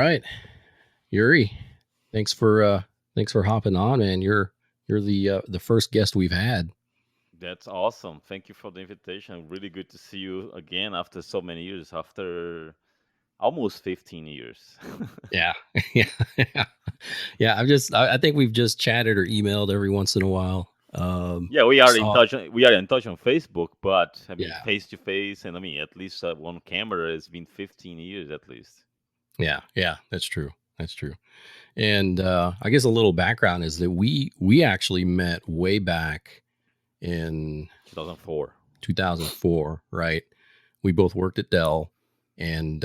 right, Yuri. Thanks for hopping on, man. You're the first guest we've had. That's awesome. Thank you for the invitation. Really good to see you again after so many years, after almost 15 years. Yeah, yeah, yeah. Yeah, I think we've just chatted or emailed every once in a while. Yeah, we are in Saw. touch. We are in touch on Facebook, but I mean, Yeah, face to face, and I mean, at least on camera, it's been 15 years at least. yeah. That's true. That's true. And I guess a little background is that we actually met way back in 2004. 2004, right? We both worked at Dell, and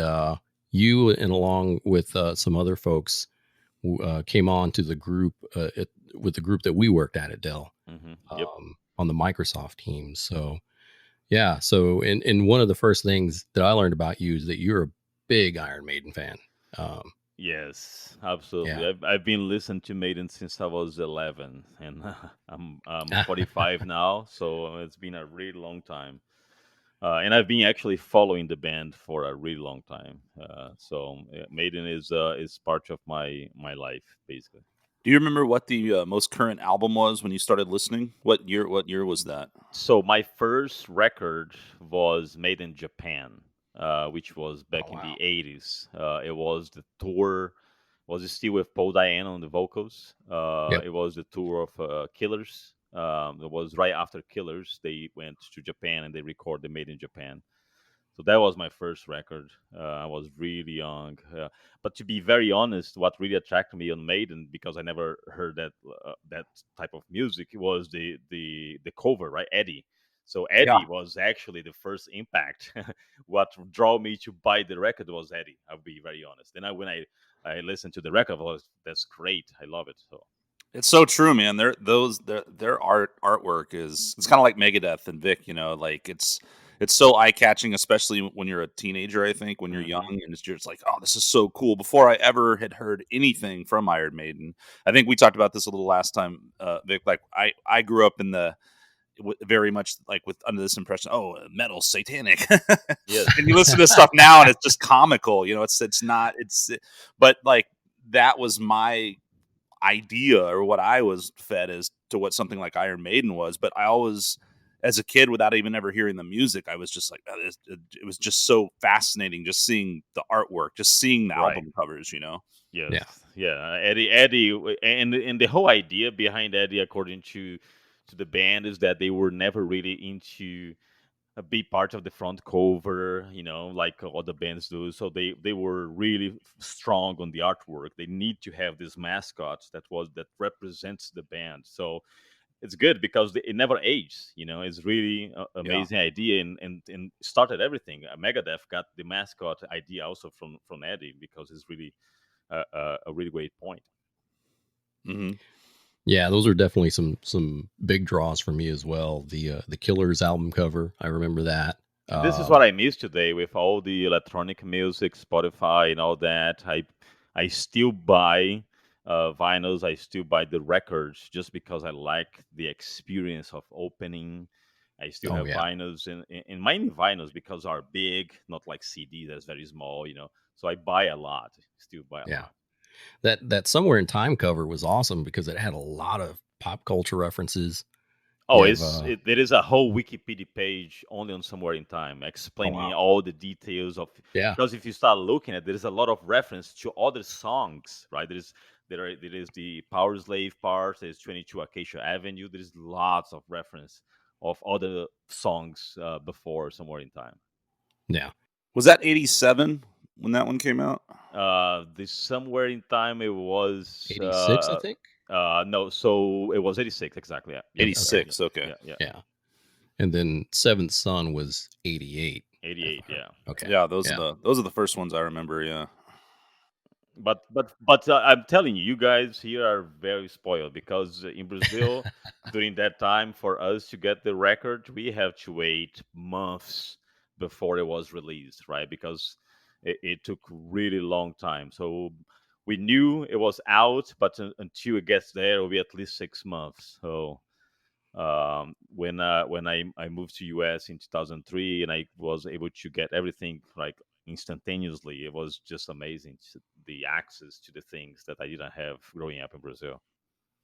you and along with some other folks came on to the group with the group that we worked at Dell Yep. on the Microsoft team. So yeah, so and one of the first things that I learned about you is that you're a big Iron Maiden fan. Um, Yes, yeah. absolutely. I've been listening to Maiden since I was 11, and I'm 45 now, so it's been a really long time. And I've been actually following the band for a really long time. Maiden is part of my life basically. Do you remember what the most current album was when you started listening? What year? What year was that? So my first record was made in Japan, which was Oh back in wow. the 80s. It was the tour, was still with Paul Diane on the vocals. Yep. It was the tour of Killers. It was right after Killers. They went to Japan and they recorded Made in Japan. So that was my first record. I was really young, but to be very honest, what really attracted me on Maiden, because I never heard that type of music, was the cover, right, Eddie. So Yeah. Eddie was actually the first impact. What drew me to buy the record was Eddie. I'll be very honest. Then when I listened to the record, I was that's great. I love it. So It's so true, man. Their artwork is it's kind of like Megadeth and Vic. Like it's so eye catching, especially when you're a teenager. I think when you're young hmm and it's just like, oh, this is so cool. Before I ever had heard anything from Iron Maiden, I think we talked about this a little last time, Vic. Like I grew up in the very much like with under this impression, oh, metal satanic, yes, and you listen to stuff now and it's just comical. It's not but like that was my idea or what I was fed as to what something like Iron Maiden was. But I always, as a kid, without even ever hearing the music, I was just like, it was just so fascinating just seeing the artwork, just seeing the right. album covers. Yes, Yeah. yeah. Eddie, and the whole idea behind Eddie, according to the band, is that they were never really into a big part of the front cover, like all the bands do. So they were really strong on the artwork. They need to have this mascot that represents the band. So it's good because it never ages. It's really Yeah. amazing idea and started everything. Megadeth got the mascot idea also from Eddie because it's really a really great point. hmm Yeah, those are definitely some big draws for me as well. The Killers album cover, I remember that. And this is Um, what I miss today with all the electronic music, Spotify, and all that. I still buy vinyls. I still buy the records just because I like the experience of opening. I still oh have yeah, vinyls and mainly vinyls because are big, not like CD that's very small. So I buy a lot. Still buy a yeah. lot. That Somewhere in Time cover was awesome because it had a lot of pop culture references. Oh, You have there is a whole Wikipedia page only on Somewhere in Time oh explaining wow, all the details of, yeah, because if you start looking at, there is a lot of reference to other songs, right? There is the Power Slave part. There's 22 Acacia Avenue. There is lots of reference of other songs before Somewhere in Time. yeah. Was that 87 when that one came out? The Somewhere in Time, it was 86, I think. no, so it was 86 exactly. Yeah, yes, sir. Okay, 'Cause- 86. Okay. Yeah, yeah, yeah. And then Seventh Son was 88. If 88. I, Yeah. okay, Yeah, those are yeah, the first ones I remember. Yeah. But I'm telling you, you guys here are very spoiled because in Brazil, during that time, for us to get the record, we have to wait months before it was released, right? Because it took really long time. So we knew it was out, but until it gets there, it'll be at least 6 months. So when I moved to US in 2003 and I was able to get everything like instantaneously, it was just amazing. the access to the things that I didn't have growing up in Brazil.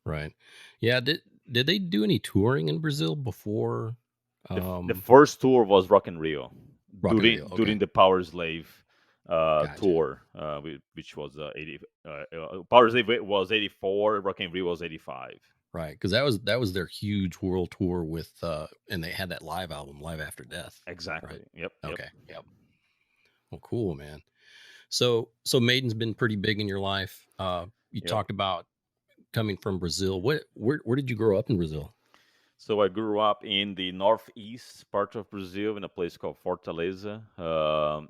Right. Yeah. Did they do any touring in Brazil before The um, first tour was Rock in Rio Rock in Rio? during Okay. the Power Slave Gotcha. tour, which was 80. Power Slave was 84. Rock in Rio was 85. Right. Because that was their huge world tour with and they had that live album, Live After Death. Right. Exactly. Yep. Yep. Okay. Yep. Well, cool, man. So Maiden's been pretty big in your life. You Yep. talked about coming from Brazil. Where did you grow up in Brazil? So I grew up in the northeast part of Brazil in a place called Fortaleza.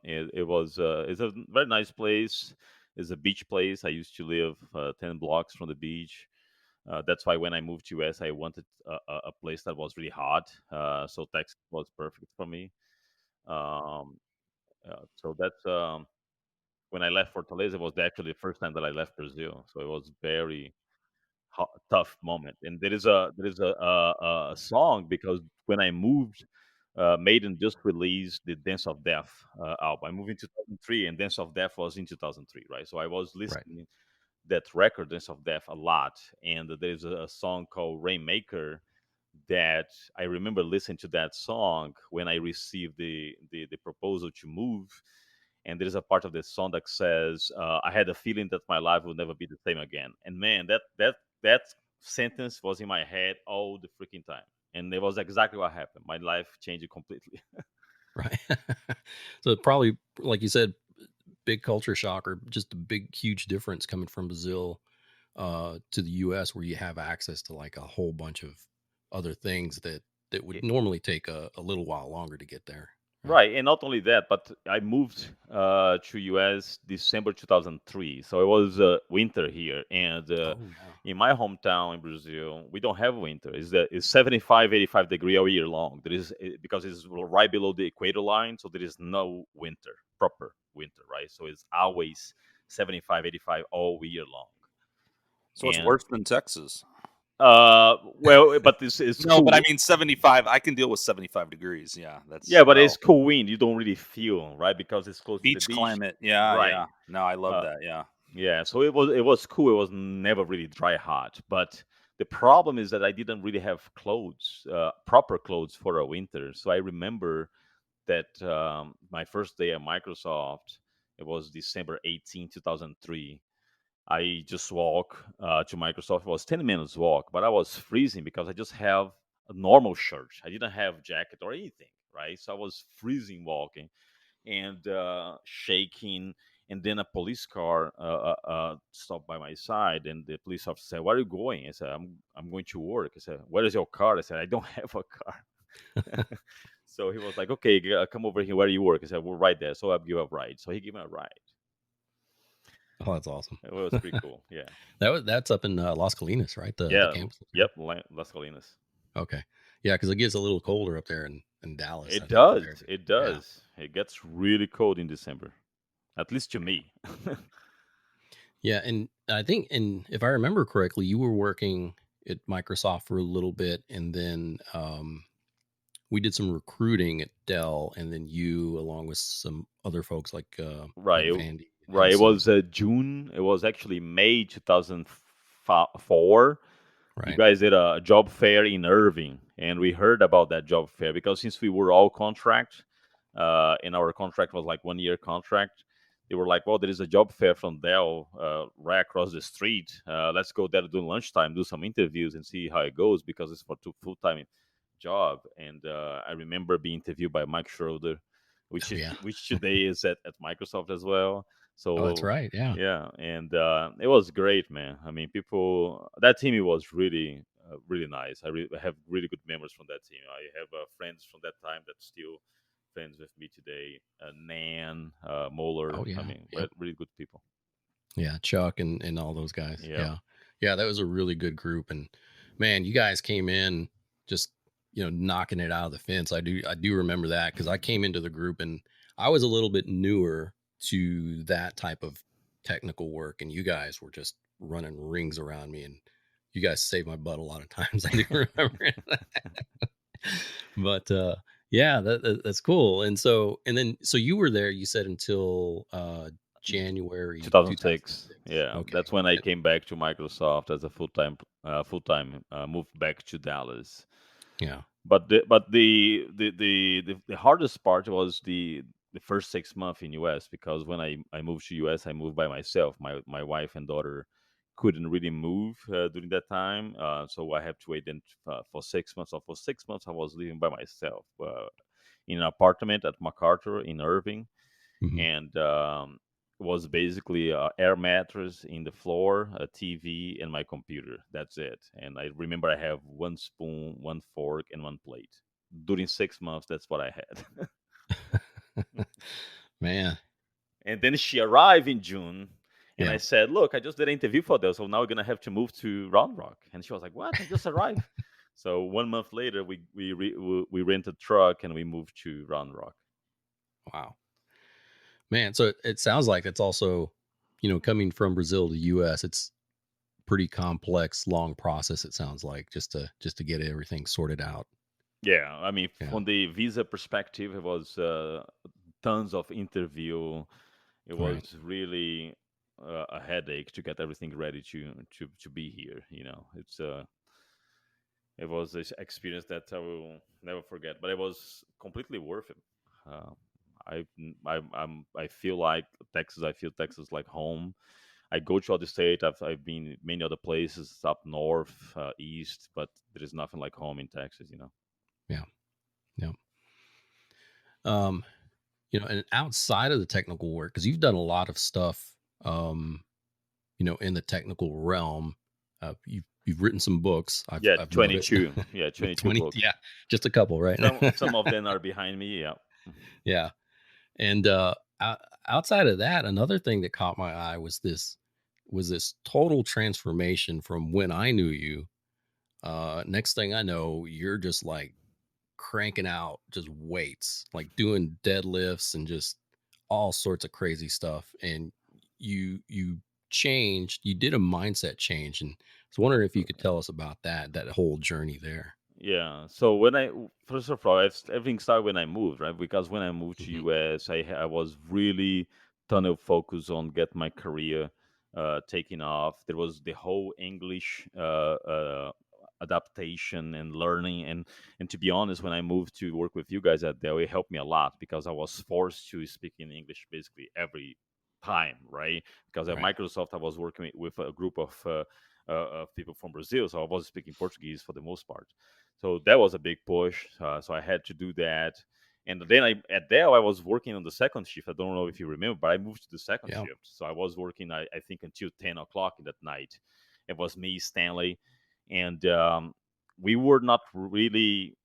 It's a very nice place. It's a beach place. I used to live 10 blocks from the beach. That's why when I moved to US, I wanted a place that was really hot. So Texas was perfect for me. Um, so that's when I left Fortaleza. It was actually the first time that I left Brazil. So it was very tough moment. And there is a song because when I moved, Maiden just released the Dance of Death album. I moved in 2003, and Dance of Death was in 2003, right? So I was Right. listening that record, Dance of Death, a lot. And there's a song called Rainmaker that I remember listening to that song when I received the proposal to move. And there's a part of the song that says, "I had a feeling that my life would never be the same again." And man, that sentence was in my head all the freaking time, and it was exactly what happened. My life changed completely. Right. So probably, like you said, big culture shock or just a big, huge difference coming from Brazil to the US where you have access to like a whole bunch of other things that would normally take a little while longer to get there. Right. Right, and not only that, but I moved to US December 2003, so it was winter here, and Oh yeah. in my hometown in Brazil, we don't have winter. It's 75, 85 degree all year long. Because it's right below the equator line, so there is no winter, proper winter, right? So it's always 75, 85 all year long. So it's And worse than Texas. well, but this is No, cool. but I mean 75. I can deal with 75 degrees. Yeah, that's Yeah, but it's cool wind. You don't really feel right because it's close to the beach beach. climate. Yeah, Right. yeah. No, I love Uh, that. Yeah. yeah. So it was cool. It was never really dry hot. But the problem is that I didn't really have clothes, proper clothes for a winter. So I remember that my first day at Microsoft, it was December 18, 2003. I just walk to Microsoft. It was 10 minutes walk, but I was freezing because I just have a normal shirt. I didn't have jacket or anything, right? So I was freezing walking and shaking. And then a police car stopped by my side, and the police officer said, "Where are you going?" I said, "I'm going to work." I said, "Where is your car?" I said, "I don't have a car." So he was like, "Okay, come over here. Where do you work?" I said, "We're right there." So I'll give you a ride. So he gave me a ride. Oh, that's awesome. It was pretty cool. Yeah. That's up in Las Colinas, right? The Yeah. campus. Yep. Las Colinas. Okay. Yeah, because it gets a little colder up there in Dallas, I It think, compared does. to It yeah. does. It gets really cold in December, at least to me. Yeah, and I think, and if I remember correctly, you were working at Microsoft for a little bit, and then we did some recruiting at Dell, and then you, along with some other folks like Right. Vandy and Right. It some was June. It was actually May 2004. You right, guys did a job fair in Irving, and we heard about that job fair because since we were all contract, and our contract was like 1 year contract, they were like, "Well, there is a job fair from Dell right across the street. Let's go there during lunchtime, do some interviews, and see how it goes because it's for two full-time job." And I remember being interviewed by Mike Schroeder, oh yeah, which today is at Microsoft as well. oh that's So right, yeah, yeah, and it was great, man. I mean, people that team it was really really nice. I have really good memories from that team. I have friends from that time that still friends with me today. Nan, oh Moeller. I yeah, mean, yep, really good people. yeah, Chuck and all those guys, Yeah. yeah, yeah, that was a really good group, and man, you guys came in just knocking it out of the fence. I do remember that because I came into the group and I was a little bit newer to that type of technical work, and you guys were just running rings around me, and you guys saved my butt a lot of times. I do remember but yeah, that's cool. And so you were there, you said, until January 2006. 2006. Yeah, Okay. that's when I came back to Microsoft as a full time moved back to Dallas. Yeah. But the hardest part was the first 6 months in US, because when I moved to US, I moved by myself. My wife and daughter couldn't really move during that time, so I had to wait then for 6 months. So for 6 months, I was living by myself in an apartment at MacArthur in Irving, Hmm. and was basically a air mattress in the floor, a TV, and my computer. That's it. And I remember I have one spoon, one fork, and one plate. During 6 months, that's what I had. Man. And then she arrived in June, and I Yeah. said, "Look, I just did an interview for this, so now we're gonna have to move to Round Rock." And she was like, "What? I just arrived." So 1 month later, we rent a truck and we moved to Round Rock. Wow. Man. So it sounds like it's also, coming from Brazil to US, it's pretty complex, long process. It sounds like just to get everything sorted out. Yeah, I mean, Yeah. from the visa perspective, it was tons of interview. It Right. was really a headache to get everything ready to be here. It was this experience that I will never forget. But it was completely worth it. Uh, I feel like Texas. I feel Texas like home. I go to other state. I've been many other places up north, east, but there is nothing like home in Texas. Yeah. Yeah. Um, and outside of the technical work, because you've done a lot of stuff, in the technical realm. You've written some books. Yeah, I've noticed. 22. Yeah, 22 20, books. yeah, just a couple, right? Some of them are behind me. Yeah. Yeah. And outside of that, another thing that caught my eye was this total transformation from when I knew you. Next thing I know, you're just like cranking out just weights, like doing deadlifts and just all sorts of crazy stuff. And you changed, you did a mindset change. And I was wondering if you could Absolutely. tell us about that whole journey there. Yeah. So when first of all, everything started when I moved, right? Because when I moved to Hmm. US, I was really tunnel focused on get my career taking off. There was the whole English adaptation and learning, and to be honest, when I moved to work with you guys at Dell, it helped me a lot because I was forced to speak in English basically every time, right? Because at Right. Microsoft, I was working with a group of people from Brazil, so I was speaking Portuguese for the most part. So that was a big push. So I had to do that. And then at Dell, I was working on the second shift. I don't know if you remember, but I moved to the second Yeah. shift. So I was working, I think, until 10 o'clock in that night. It was me, Stanley, and we were not really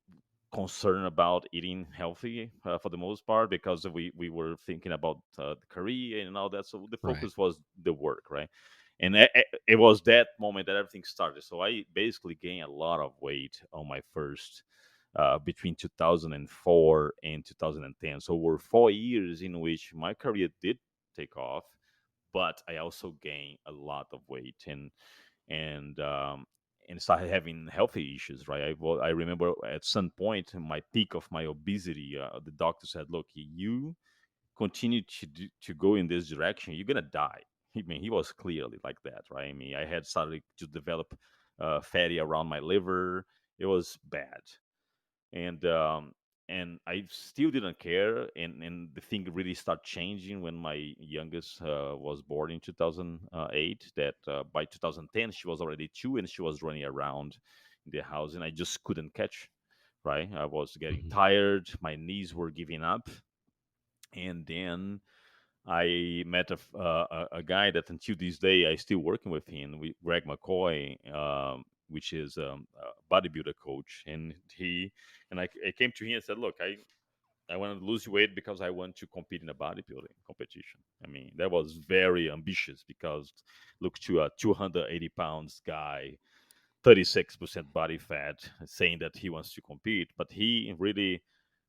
concerned about eating healthy for the most part because we were thinking about the career and all that. So the Right. focus was the work, right? And it was that moment that everything started. So I basically gained a lot of weight on my first between 2004 and 2010. So were 4 years in which my career did take off, but I also gained a lot of weight and and started having healthy issues. Right, I remember at some point in my peak of my obesity, the doctor said, "Look, you continue to go in this direction, you're gonna die." I mean, he was clearly like that, right? I mean, I had started to develop fatty around my liver. It was bad, and I still didn't care. And the thing really started changing when my youngest was born in 2008. That by 2010 she was already 2 and she was running around in the house, and I just couldn't catch. Right, I was getting Hmm. tired, my knees were giving up, and then I met a guy that until this day I still working with him, with Greg McCoy, which is a bodybuilder coach, and I came to him and said, "Look, I want to lose weight because I want to compete in a bodybuilding competition." I mean, that was very ambitious because look to a 280 pounds guy, 36% body fat, saying that he wants to compete, but he really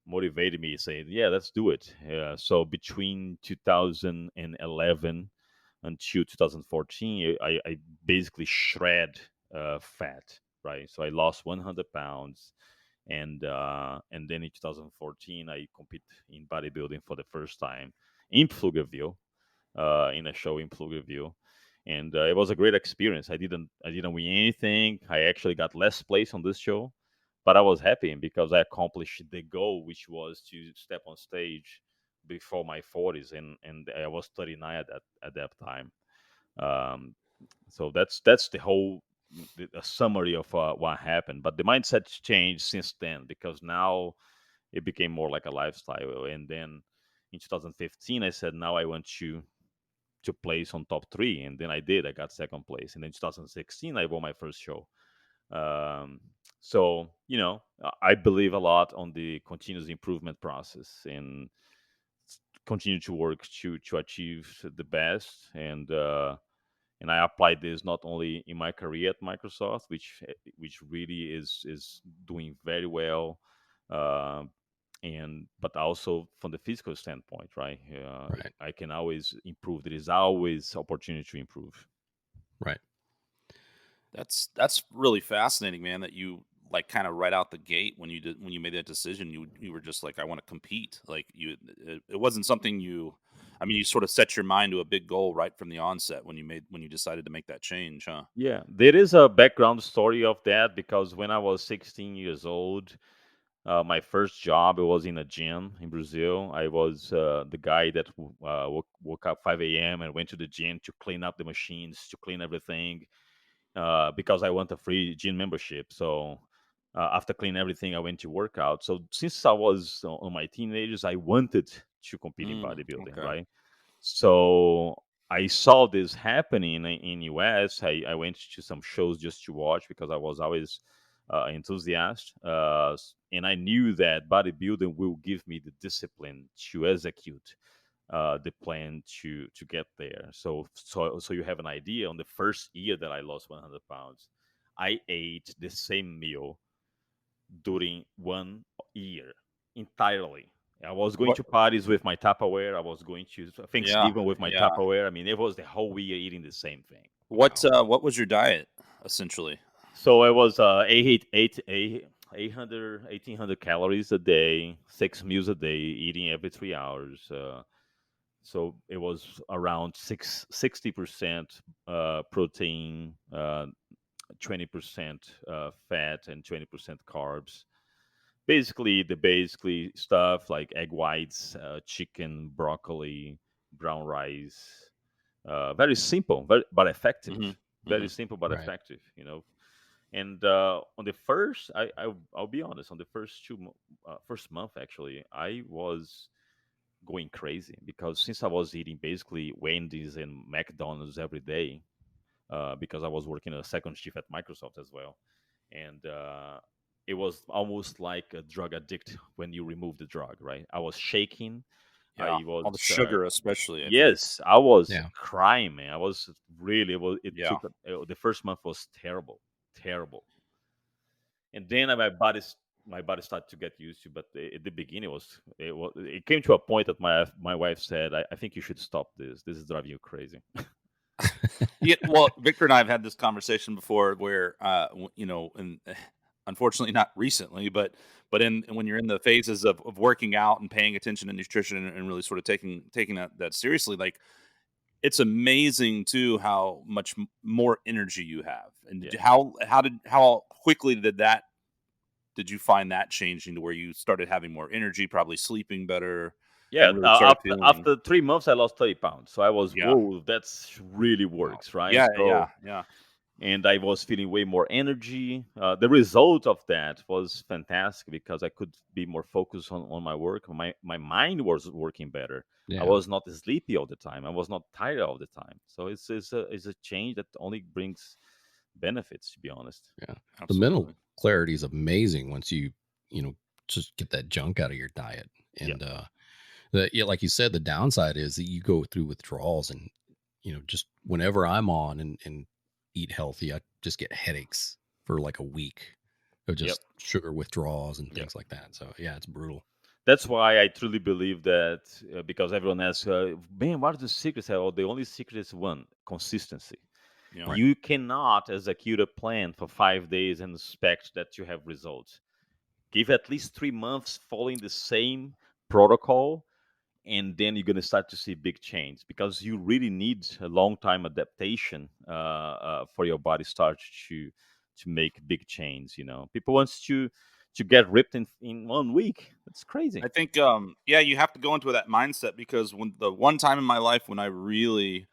motivated me, saying, "Yeah, let's do it." So between 2011 until 2014, I basically shred fat, right? So I lost 100 pounds, and then in 2014, I compete in bodybuilding for the first time in Pflugerville. in a show in Pflugerville, and it was a great experience. I didn't win anything. I actually got last place on this show, but I was happy because I accomplished the goal, which was to step on stage before my 40s, and I was 39 at that time. Um, so that's the whole the summary of what happened. But the mindset's changed since then because now it became more like a lifestyle. And then in 2015, I said now I want to place on top three, and then I did. I got second place, and then 2016 I won my first show. Um, so I believe a lot on the continuous improvement process and continue to work to achieve the best and I applied this not only in my career at Microsoft, which really is doing very well, uh, and but also from the physical standpoint, right? Right. I can always improve. There is always opportunity to improve. Right. That's really fascinating, man. That you like kind of right out the gate when you made that decision, you were just like, I want to compete. Like it wasn't something you. I mean, you sort of set your mind to a big goal right from the onset when you decided to make that change, huh? Yeah, there is a background story of that because when I was 16 years old, my first job it was in a gym in Brazil. I was the guy that woke up 5 a.m. and went to the gym to clean up the machines, to clean everything, because I want a free gym membership. So after cleaning everything, I went to work out. So since I was on my teenagers, I wanted to compete in bodybuilding, Okay. right? So I saw this happening in US. I went to some shows just to watch because I was always enthusiast, and I knew that bodybuilding will give me the discipline to execute the plan to get there. So you have an idea. On the first year that I lost 100 pounds, I ate the same meal during 1 year entirely. I was going What? to parties with my Tupperware. I was going to Yeah, Thanksgiving with my yeah. Tupperware. I mean, it was the whole year eating the same thing. What was your diet essentially? So I was 800, 1,800 calories a day, 6 meals a day, eating every 3 hours. So it was around 60% protein, 20% fat, and 20% carbs. Basically, the basically stuff like egg whites, chicken, broccoli, brown rice. Very simple, but effective. Hmm. Very Hmm. simple but Right. effective. And on the first, I'll be honest. On the first month, actually, I was going crazy because since I was eating basically Wendy's and McDonald's every day, because I was working a second shift at Microsoft as well, and it was almost like a drug addict when you remove the drug, right? I was shaking. Yeah, I all the was sugar, especially. I think. yes, I was Yeah. crying, man. I was really. It Yeah. took the first month was terrible, terrible, and then my body started to get used to. But at the beginning, it came to a point that my wife said, I think you should stop this. This is driving you crazy." Yeah, well, Victor and I have had this conversation before, where and unfortunately not recently, but in when you're in the phases of working out and paying attention to nutrition and really sort of taking that seriously, like it's amazing too how much more energy you have, and Yeah. how quickly did you find that changing to where you started having more energy, probably sleeping better, Yeah, and really started after feeling. after 3 months, I lost 30 pounds. So I was, Yeah. whoa, that's really Wow. works, right? Yeah, So, yeah, yeah. and I was feeling way more energy. The result of that was fantastic because I could be more focused on my work. My mind was working better. I Yeah. was not sleepy all the time. I was not tired all the time. So it's a change that only brings benefits, to be honest. Yeah. The mental Absolutely. clarity is amazing once you know, just get that junk out of your diet. Yeah. And yeah, like you said, the downside is that you go through withdrawals and just whenever I'm on and eat healthy, I just get headaches for like a week of Yep. just sugar withdrawals and Yep. things like that. So yeah, it's brutal. That's why I truly believe that because everyone asks, man, what are the secrets? Oh, the only secret is one: consistency. Yeah. Right. You cannot execute a plan for 5 days and expect that you have results. Give at least 3 months following the same protocol, and then you're going to start to see big change, because you really need a long time adaptation for your body start to make big change. People wants to get ripped in 1 week. That's crazy. I think, yeah, you have to go into that mindset, because when the one time in my life when I really,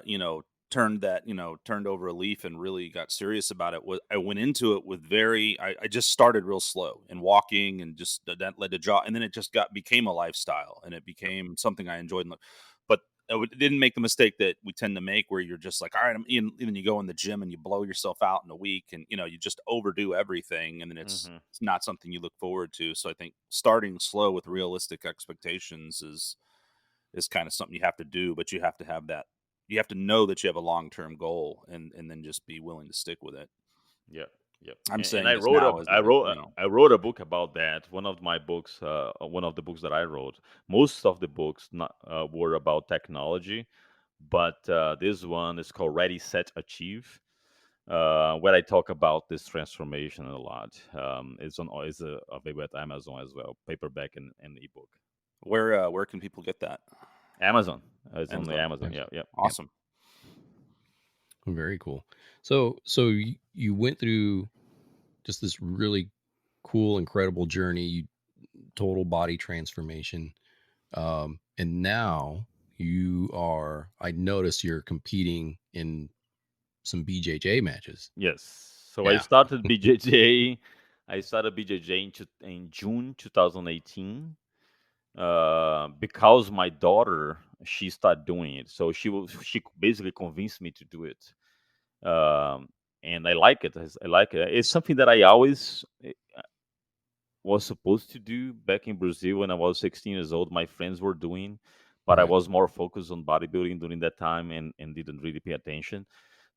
you know, turned over a leaf and really got serious about it, was I went into it with I just started real slow and walking, and just that led to jog, and then it just became a lifestyle, and it Yep. became something I enjoyed. But didn't make the mistake that we tend to make, where you're just like, all right, even you go in the gym and you blow yourself out in a week, and you just overdo everything, and then Hmm. it's not something you look forward to. So I think starting slow with realistic expectations is kind of something you have to do, but you have to have that. You have to know that you have a long-term goal, and then just be willing to stick with it. Yep. Yep. I'm And saying I this wrote a now as I a, wrote a, I wrote a book about that. One of my books, one of the books that I wrote. Most of the books not were about technology, but this one is called Ready, Set, Achieve, where I talk about this transformation a lot. It's available at Amazon as well, paperback and ebook. where can people get that? Amazon. It's on the Amazon. Amazon. Yeah, yeah. Yep. Awesome. Very cool. So you went through just this really cool, incredible journey. You total body transformation, and now you are. I noticed you're competing in some BJJ matches. Yes. So I Yeah. started BJJ. I started BJJ in June 2018, because my daughter, she started doing it. So she basically convinced me to do it. Um, and I like it. I like it. It's something that I always was supposed to do back in Brazil when I was 16 years old. My friends were doing, but I Right. was more focused on bodybuilding during that time, and didn't really pay attention.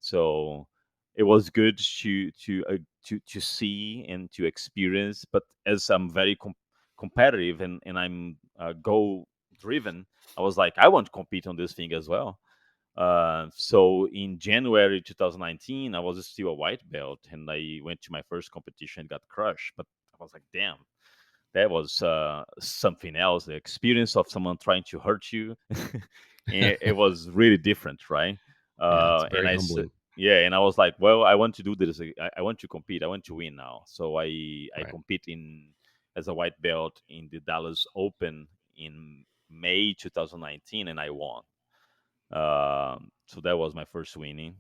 So it was good to see and to experience. But as I'm very competitive, and I'm goal driven, I was like, I want to compete on this thing as well. So in January 2019, I was still a white belt, and I went to my first competition, got crushed. But I was like, damn, that was something else. The experience of someone trying to hurt you, it was really different, right? Yeah, it's And very humbling. yeah, and I was like, well, I want to do this. I want to compete. I want to win now. So I Right. compete in as a white belt in the Dallas Open in May 2019, and I won. So that was my first winning.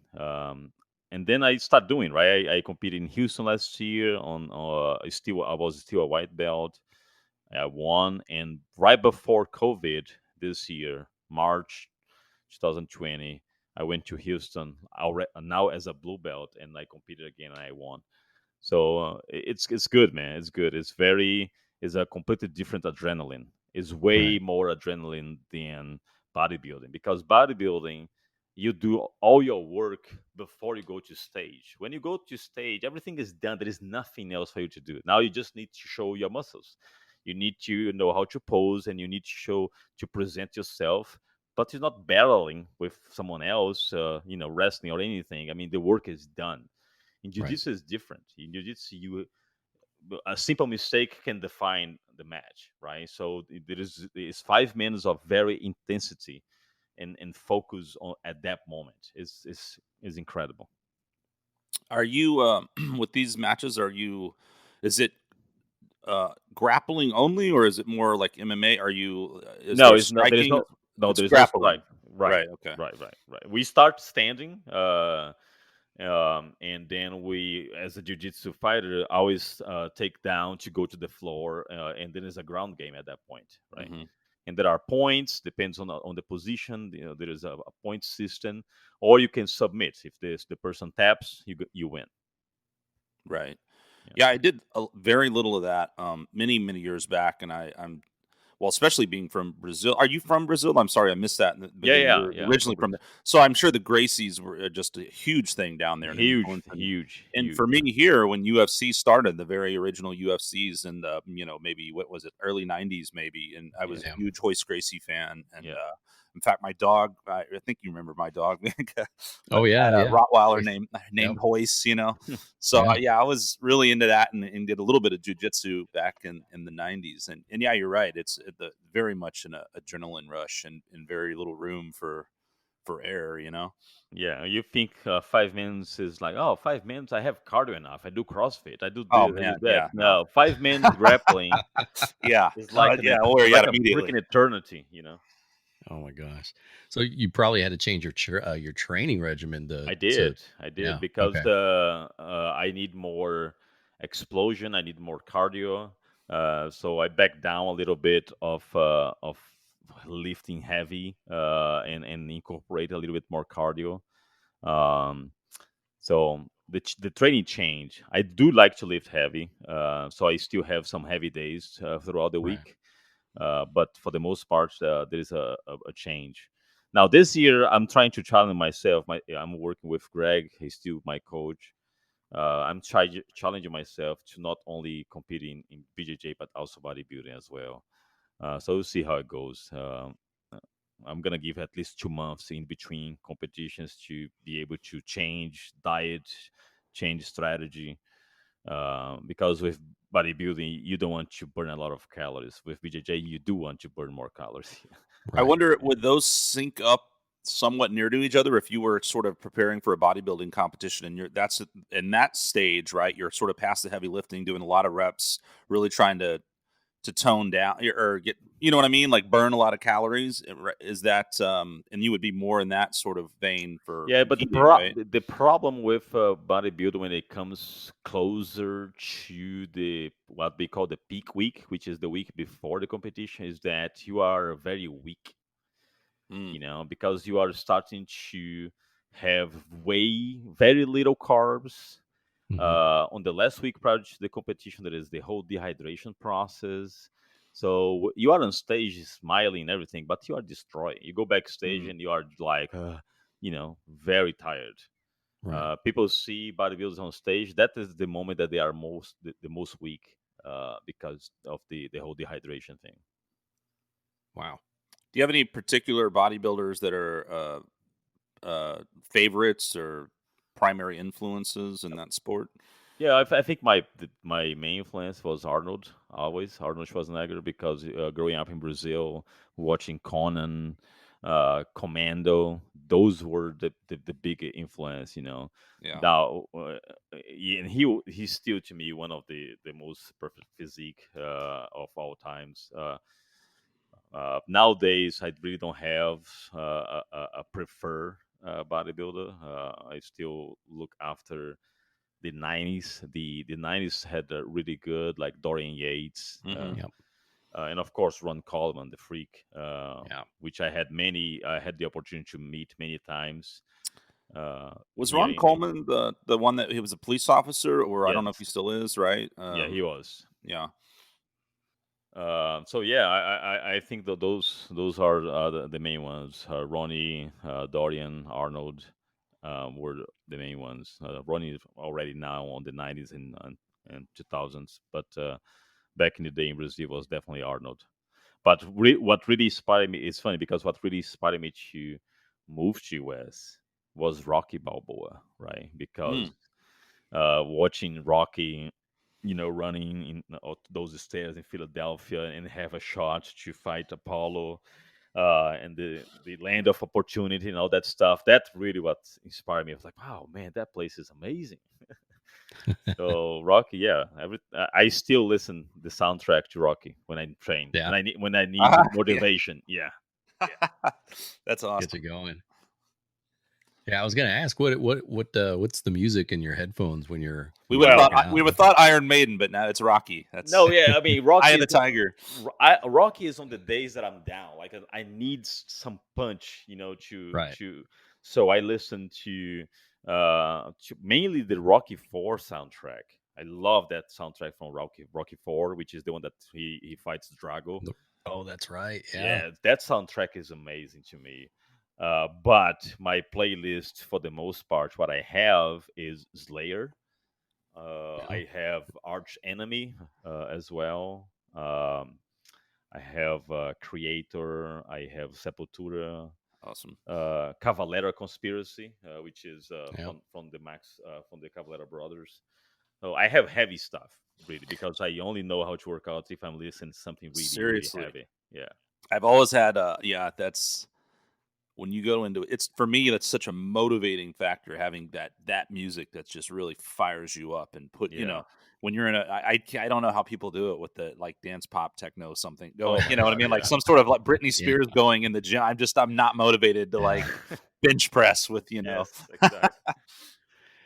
And then I start doing right. I competed in Houston last year on. I was still a white belt. I won, and right before COVID this year, March 2020, I went to Houston now as a blue belt, and I competed again and I won. So it's good, man. It's good. It's a completely different adrenaline. It's way Right. more adrenaline than bodybuilding, because bodybuilding, you do all your work before you go to stage. When you go to stage, everything is done. There is nothing else for you to do. Now you just need to show your muscles. You need to know how to pose, and you need to present yourself. But you're not battling with someone else, wrestling or anything. I mean, the work is done. In Right. jiu-jitsu is different. In jiu-jitsu, a simple mistake can define the match, right? So there is 5 minutes of very intensity and focus on at that moment. Is incredible. Are you with these matches? Is it grappling only, or is it more like MMA? Is No, there it's not. There is striking? no. It's There is no strike. grappling, Right, right? Okay. right. We start standing. And then we, as a jiu-jitsu fighter, always take down to go to the floor, and then it's a ground game at that point, right? Hmm. And there are points, depends on the position. There is a point system, or you can submit. If the person taps, you win. Right. Yeah, Yeah, I did very little of that many years back, and I'm well, especially being from Brazil. Are you from Brazil? I'm sorry, I missed that in the yeah, beginning. yeah, You're yeah. I'm originally from from Brazil. there, so I'm sure the Gracies were just a huge thing down there, and then you go Huge, into the. huge, And huge. for me here, when UFC started, the very original UFCs, and maybe what was it, early '90s, maybe, and I was a Yes. Yeah. huge Hoist Gracie fan, and Yeah. In fact, my dog, I think you remember my dog. Oh I yeah, had a yeah. Rottweiler Hoist. named Yep. Hoist, So Yeah. yeah, I was really into that and did a little bit of jujitsu back in the '90s. And yeah, you're right. It's very much an adrenaline rush and very little room for error. Yeah, you think 5 minutes is like, oh, 5 minutes, I have cardio enough. I do CrossFit. I do Oh this, I do man, that. yeah, no, No, 5 minutes grappling yeah, is like yeah. I'll wear it's you like out a immediately. freaking eternity. Oh my gosh. So you probably had to change your training regimen I did yeah. because Okay. I need more explosion. I need more cardio. So I backed down a little bit of lifting heavy and incorporate a little bit more cardio. Um, so the training change. I do like to lift heavy, so I still have some heavy days throughout the Right. week. But for the most part, there is a change. Now this year, I'm trying to challenge myself. I'm working with Greg. He's still my coach. I'm challenging myself to not only compete in BJJ but also bodybuilding as well. So we'll see how it goes. Uh, I'm gonna give at least 2 months in between competitions to be able to change diet, change strategy. Because with bodybuilding, you don't want to burn a lot of calories. With BJJ, you do want to burn more calories. I Right. wonder, would those sync up somewhat near to each other if you were sort of preparing for a bodybuilding competition and that's in that stage, right? You're sort of past the heavy lifting, doing a lot of reps, really trying to tone down or get, you know what I mean, like burn a lot of calories. Is that and you would be more in that sort of vein for Yeah, but the competing, pro- right? the problem with bodybuilding when it comes closer to the what we call the peak week, which is the week before the competition, is that you are very weak. Mm, Because you are starting to have way very little carbs. Hmm. On the last week prior to the competition, there is the whole dehydration process. So you are on stage smiling and everything, but you are destroyed. You go backstage mm. and you are like, very tired. Right. People see bodybuilders on stage. That is the moment that they are the most weak because of the whole dehydration thing. Wow. Do you have any particular bodybuilders that are favorites or primary influences in that sport? Yeah, I think my main influence was Arnold, always Arnold Schwarzenegger, because growing up in Brazil, watching Conan, Commando, those were the big influence. Yeah. Now, and he's still to me one of the most perfect physique of all times. Nowadays, I really don't have a prefer bodybuilder. I still look after the '90s. The '90s had a really good like Dorian Yates, Hmm. Yep. and of course Ron Coleman, the Freak, Yeah. which I had the opportunity to meet many times. Uh, Was here Ron in Coleman the one that he was a police officer, or I don't know if he Yes, still is, right? yeah, he was. Yeah, So yeah, I think that those are the main ones. Ronnie, Dorian, Arnold were the main ones. Ronnie is already now on the '90s and 2000s, but back in the day in Brazil was definitely Arnold. But what really inspired me is funny because what really inspired me to move to US was Rocky Balboa, right? mm, Because watching Rocky, running in those stairs in Philadelphia and have a shot to fight Apollo, and the land of opportunity and all that stuff. That's really what inspired me. I was like, wow, man, that place is amazing. So Rocky, yeah, I still listen the soundtrack to Rocky when I train, Yeah. when I need ah, yeah, motivation. Yeah. that's Get you awesome. going. Yeah, I was gonna ask what's the music in your headphones when We would you're have Well, working thought out? we would have thought Iron Maiden, but now it's Rocky. That's no, yeah, I mean Eye Rocky of the is Tiger. Rocky is on the days that I'm down. Like I need some punch, Right. so I listen to mainly the Rocky 4 soundtrack. I love that soundtrack from Rocky 4, which is the one that he fights Drago. The- Oh, that's right. Yeah. Yeah, that soundtrack is amazing to me. But my playlist, for the most part, what I have is Slayer. Yeah. I have Arch Enemy as well. I have Creator. I have Sepultura. Awesome. Cavalera Conspiracy, which is Yeah. from the Cavalera brothers. So I have heavy stuff really because I only know how to work out if I'm listening to something really really Seriously. heavy. Yeah, I've always had yeah, that's when you go into it's for me that's such a motivating factor having that music that just really fires you up and put, yeah. when you're in I don't know how people do it with the like dance pop techno something Oh going, my you know what I god, mean? Like yeah. some sort of like Britney Yeah. Spears going in the gym. I'm not motivated to like bench press with, Yes, exactly.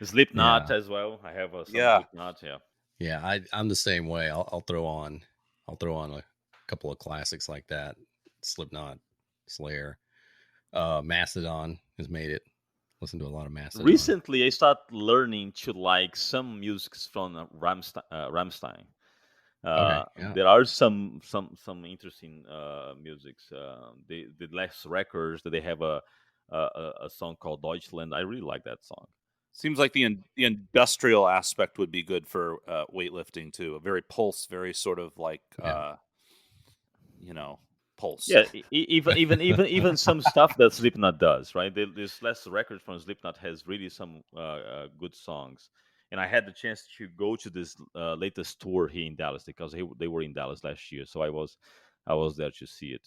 Slipknot Yeah. as well. I have some Yeah. Slipknot. Yeah, Yeah. I'm the same way. I'll throw on a couple of classics like that. Slipknot, Slayer, Mastodon has made it. Listen to a lot of Mastodon. recently I started learning to like some musics from Rammstein. Okay. Yeah. There are some interesting musics. The last records that they have a song called Deutschland. I really like that song. Seems like the industrial aspect would be good for weightlifting too. A very pulse, very sort of like Yeah. you know, pulse. Yeah, even some stuff that Slipknot does, right? This last record from Slipknot has really some good songs, and I had the chance to go to this latest tour here in Dallas because they were in Dallas last year, so I was there to see it.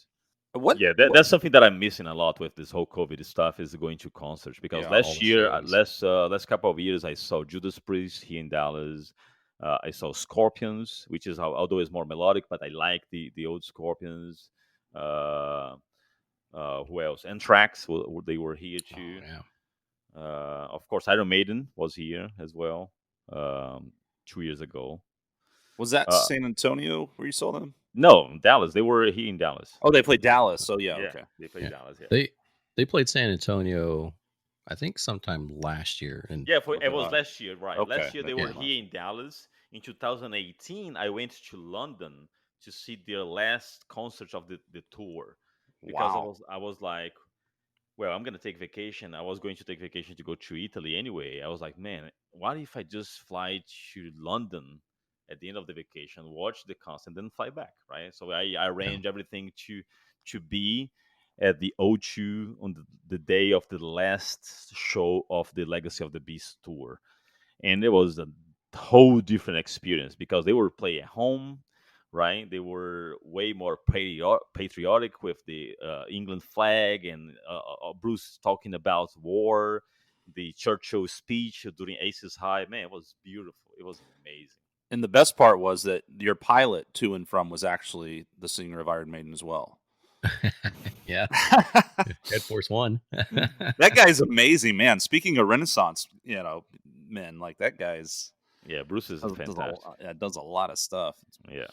What Yeah, what that's something that I'm missing a lot with this whole COVID stuff is going to concerts because yeah. All last the year, shows. last couple of years, I saw Judas Priest here in Dallas. I saw Scorpions, which is although it's more melodic, but I like the old Scorpions. Uh, who else? Anthrax, they were here Oh too. yeah. Of course, Iron Maiden was here as well 2 years ago. Was that Uh, San Antonio where you saw them? no, Dallas. They were here in Dallas. Oh, they played Dallas. So yeah, Yeah, okay. they played Yeah. Dallas. Yeah. They they played San Antonio, I think sometime last year, and Yeah, it Okay. was last year, right? Okay. Last year they That were yeah. came last here year. in Dallas. In 2018, I went to London to see their last concert of the tour because Wow. I was like, well, I'm gonna take vacation. I was going to take vacation to go to Italy anyway. I was like, man, what if I just fly to London at the end of the vacation, watch the concert, and then fly back, right? So I Yeah. arranged everything to be at the O2 on the day of the last show of the Legacy of the Beast tour, and it was a whole different experience because they were playing at home, right? They were way more patriotic with the England flag and Bruce talking about war, the Churchill speech during Aces High. Man, it was beautiful. It was amazing. And the best part was that your pilot to and from was actually the singer of Iron Maiden as well. Yeah. Head Force One. That guy's amazing, man. Speaking of Renaissance, men, like that guy's Yeah, Bruce is fantastic. does a lot of stuff. Yeah.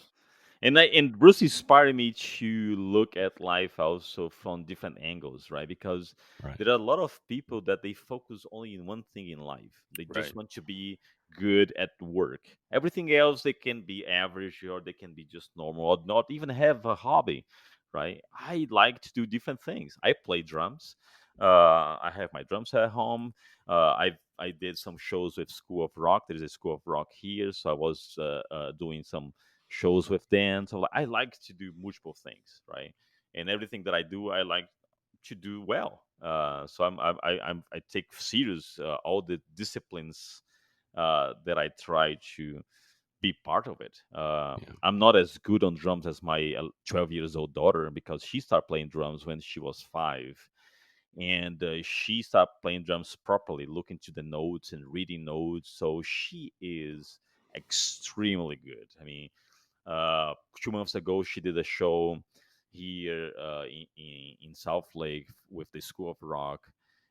And Bruce inspired me to look at life also from different angles, right? Because Right. there are a lot of people that they focus only in one thing in life. They Right. just want to be good at work. Everything else they can be average or they can be just normal or not even have a hobby, right? I like to do different things. I play drums. I have my drums at home. I did some shows with School of Rock. There is a School of Rock here, so I was doing some shows with them. So I like to do multiple things, right? And everything that I do, I like to do well. So I take serious all the disciplines that I try to be part of it. Yeah. I'm not as good on drums as my 12 years old daughter because she started playing drums when she was 5, and she started playing drums properly, looking to the notes and reading notes. So she is extremely good. I mean, 2 months ago, she did a show here in South Lake with the School of Rock,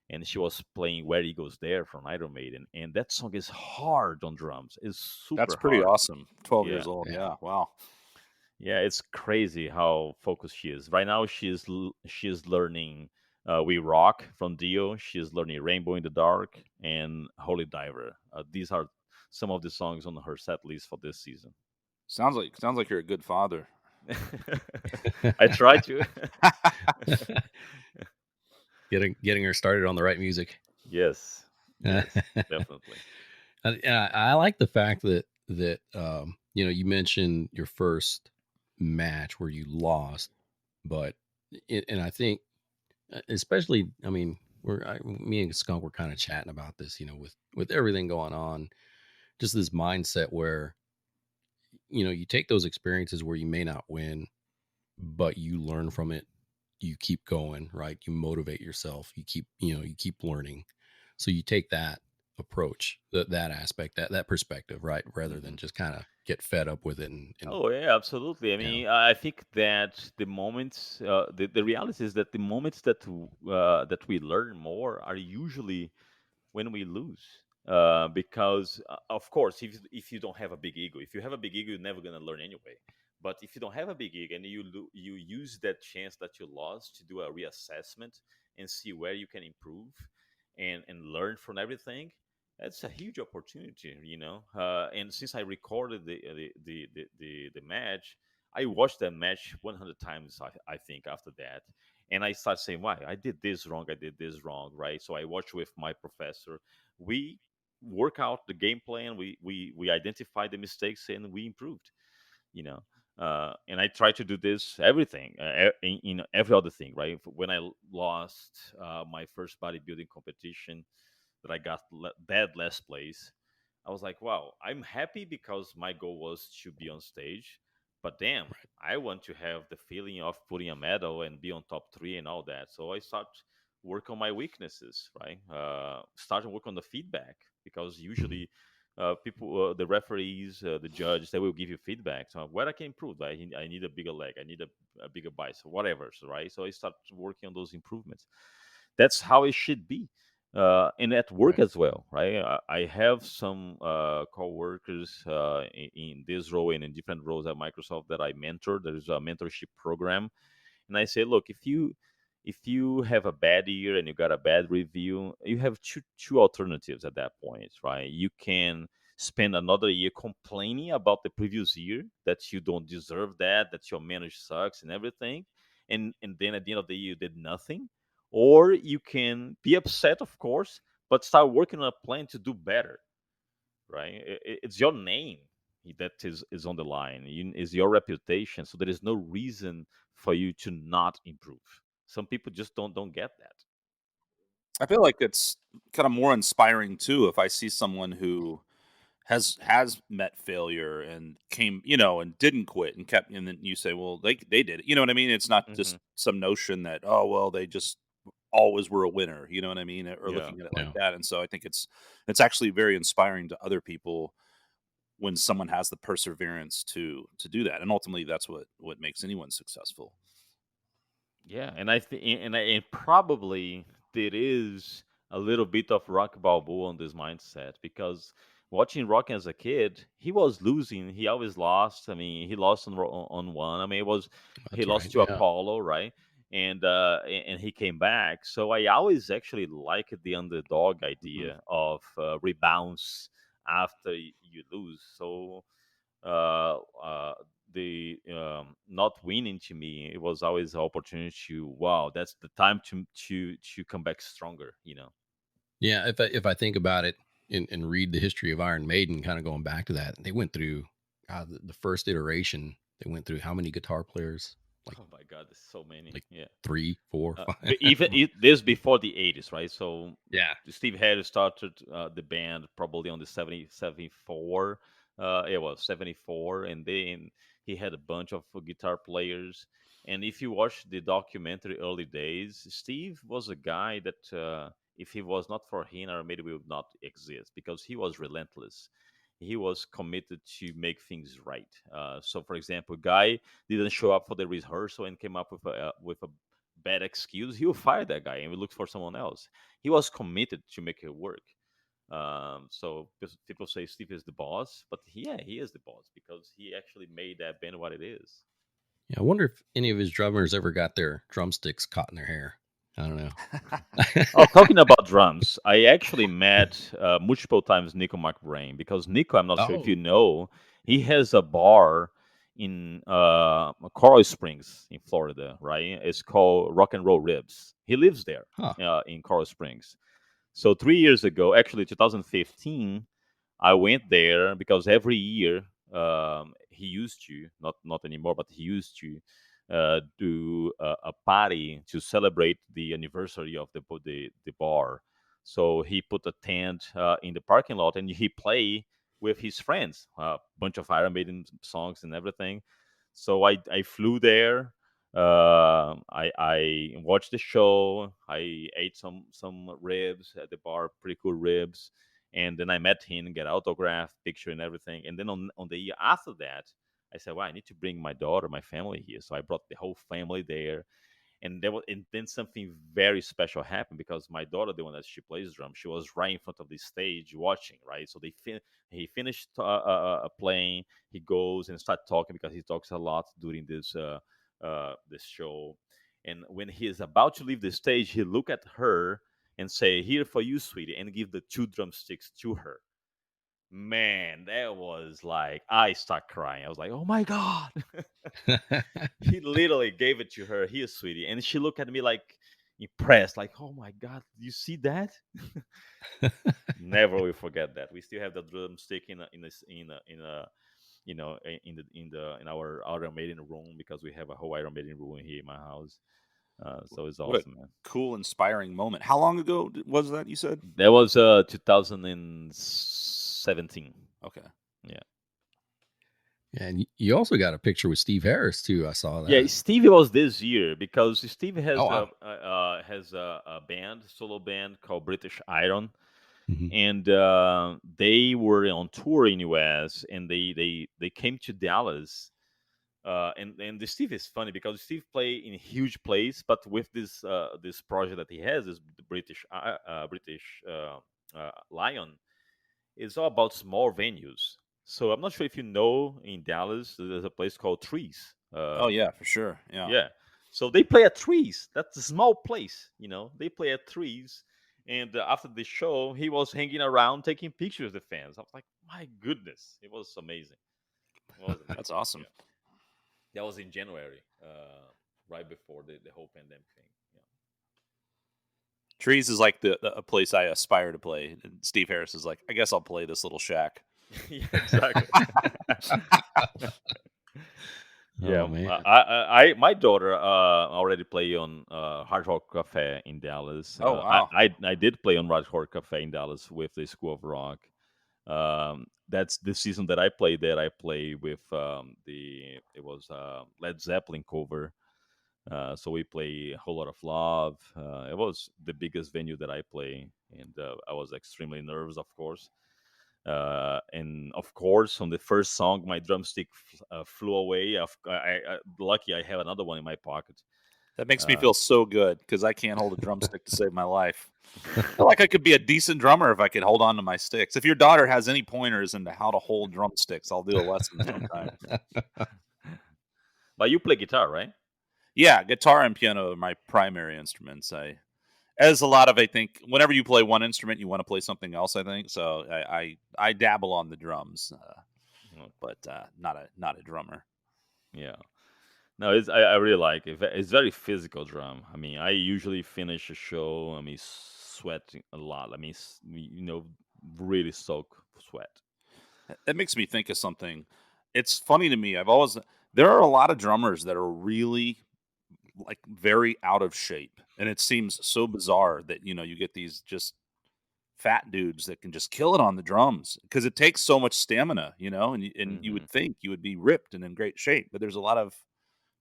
and she was playing "Where Eagles There" from Iron Maiden, and that song is hard on drums. It's That's super pretty hard. awesome. 12 Yeah, years old. Yeah. Yeah. Wow. yeah, it's crazy how focused she is. Right now, she is learning "We Rock" from Dio. She is learning "Rainbow in the Dark" and "Holy Diver." These are some of the songs on her set list for this season. Sounds like you're a good father. I try to. Getting her started on the right music. Yes, yes, definitely. And I like the fact that you mentioned your first match where you lost, but and I think especially, I mean, me and Skunk were kind of chatting about this, with everything going on, just this mindset where you take those experiences where you may not win, but you learn from it. You keep going, right? You motivate yourself. You keep learning. So you take that approach, that aspect, that perspective, right? Rather than Hmm. just kind of get fed up with it and Oh yeah, absolutely. I yeah, mean, I think that the reality is that the moments that we learn more are usually when we lose. Because of course, if you don't have a big ego, if you have a big ego, you're never gonna learn anyway. But if you don't have a big ego and you use that chance that you lost to do a reassessment and see where you can improve and learn from everything, that's a huge opportunity, you know. And since I recorded the match, I watched that match 100 times. I think after that, and I start saying, "Why I did this wrong? I did this wrong, right?" So I watched with my professor. We work out the game plan. We identify the mistakes and we improved. You know, and I try to do this everything, in every other thing, right? When I lost my first bodybuilding competition, that I got dead last place, I was like, wow, I'm happy because my goal was to be on stage. But damn, right, I want to have the feeling of putting a medal and be on top three and all that. So I start work on my weaknesses, right? Start to work on the feedback because mhm, usually people, the referees, the judges, they will give you feedback. So where I can improve, I need a bigger leg, I need a bigger bicep, whatever. So, right? So I start working on those improvements. That's how it should be, and at work right, as well, right? I have some co-workers in this role and in different roles at Microsoft that I mentor. There is a mentorship program, and I say, look, if you have a bad year and you got a bad review, you have two alternatives at that point, right? You can spend another year complaining about the previous year that you don't deserve that your manager sucks and everything, and then at the end of the year you did nothing, or you can be upset, of course, but start working on a plan to do better, right? It's your name that is on the line. Is your reputation, so there is no reason for you to not improve. Some people just don't get that. I feel like it's kind of more inspiring too if I see someone who has met failure and came, and didn't quit and kept, and then you say, well, they did it. You know what I mean? It's not just Hmm. some notion that, oh well, they just always were a winner. You know what I mean? Or Yeah. looking at it like yeah. that. And so I think it's actually very inspiring to other people when someone has the perseverance to do that. And ultimately, that's what makes anyone successful. Yeah, and I think, and probably there is a little bit of Rock Balboa on this mindset because watching Rock as a kid, he was losing. He always lost. I mean, he lost on one. I mean, he That's right. lost to Yeah. Apollo, right? And he came back. So I always actually liked the underdog Mhm. idea of rebounds after you lose. So uh, uh, the not winning to me, it was always an opportunity to, wow, that's the time to come back stronger, you know. Yeah, if I think about it and read the history of Iron Maiden, kind of going back to that, they went through the first iteration. They went through how many guitar players? Like Oh my God, there's so many. like Yeah. three, four, five. But even this before the 80s, right? So Yeah. Steve Harris started the band probably on the 74. It was 74, and then he had a bunch of guitar players. And if you watch the documentary Early Days, Steve was a guy that, if he was not for him, or maybe would not exist because he was relentless. He was committed to make things right. So, for example, Guy didn't show up for the rehearsal and came up with a bad excuse, he'll fire that guy and we look for someone else. He was committed to make it work. So people say Steve is the boss, but yeah, he is the boss because he actually made that band what it is. Yeah. I wonder if any of his drummers ever got their drumsticks caught in their hair. I don't know. Oh, talking about drums, I actually met multiple times Nico McBrain because Nico, I'm not sure if you Oh, know, he has a bar in Coral Springs in Florida, right? It's called Rock and Roll Ribs. He lives there huh. in Coral Springs. So 3 years ago, actually 2015, I went there because every year he used to, not anymore, but he used to do a party to celebrate the anniversary of the bar. So he put a tent in the parking lot, and he play with his friends, a bunch of Iron Maiden songs and everything. So I flew there. I watched the show. I ate some ribs at the bar, pretty cool ribs, and then I met him, get autograph, picture, and everything. And then on the year after that, I said, "Well, I need to bring my daughter, my family here." So I brought the whole family there, and then something very special happened because my daughter, the one that she plays drum, she was right in front of the stage watching, right? So he finished playing. He goes and start talking because he talks a lot during this show. And when he is about to leave the stage, he look at her and say, "Here for you, sweetie," and give the two drumsticks to her. Man, that was like I start crying. I was like, "Oh my god!" He literally gave it to her. Here, sweetie, and she looked at me like impressed, like, "Oh my god, you see that?" Never will forget that. We still have the drumstick in our Iron Maiden room because we have a whole Iron Maiden room here in my house. So it's What a awesome, man. cool, inspiring moment. How long ago was that? You said? That was 2017. Okay. Yeah. And you also got a picture with Steve Harris too. I saw Yeah, that. Stevie was this year because Steve Oh has wow. a band, solo band called British Iron, Hmm. and they were on tour in US, and they came to Dallas. And the Steve is funny because Steve play in huge place, but with this project that he has, is the British Lion, it's all about small venues. So I'm not sure if you know, in Dallas there's a place called Trees. Oh yeah, for sure. Yeah. Yeah. So they play at Trees. That's a small place, you know. They play at Trees. And after the show, he was hanging around taking pictures of the fans. I was like, my goodness, it was amazing. It was That's amazing. awesome. Yeah. That was in January, right before the whole pandemic thing. Trees is like a place I aspire to play. And Steve Harris is like, I guess I'll play this little shack. Yeah, yeah, exactly. Oh Yeah, man. my daughter already play on Hard Rock Cafe in Dallas. Oh wow. I did play on Hard Rock Cafe in Dallas with the School of Rock. That's the season that I played there. I played with it was Led Zeppelin cover. So we play a whole lot of love. It was the biggest venue that I play, and I was extremely nervous, of course. And of course, on the first song, my drumstick flew away. Lucky I have another one in my pocket. That makes me Uh, feel so good because I can't hold a drumstick to save my life. I feel like I could be a decent drummer if I could hold on to my sticks. If your daughter has any pointers into how to hold drumsticks, I'll do a lesson sometime. but you play guitar, right? Yeah, guitar and piano are my primary instruments. As a lot of, I think, whenever you play one instrument, you want to play something else. I think so. I dabble on the drums, Mm, but not a drummer. yeah. No, I really like it. It's very physical drum. I mean, I usually finish a show. I mean, sweating a lot. I mean, really soak sweat. That makes me think of something. It's funny to me. There are a lot of drummers that are really like very out of shape, and it seems so bizarre that you get these just fat dudes that can just kill it on the drums because it takes so much stamina, and you Hmm. would think you would be ripped and in great shape, but there's a lot of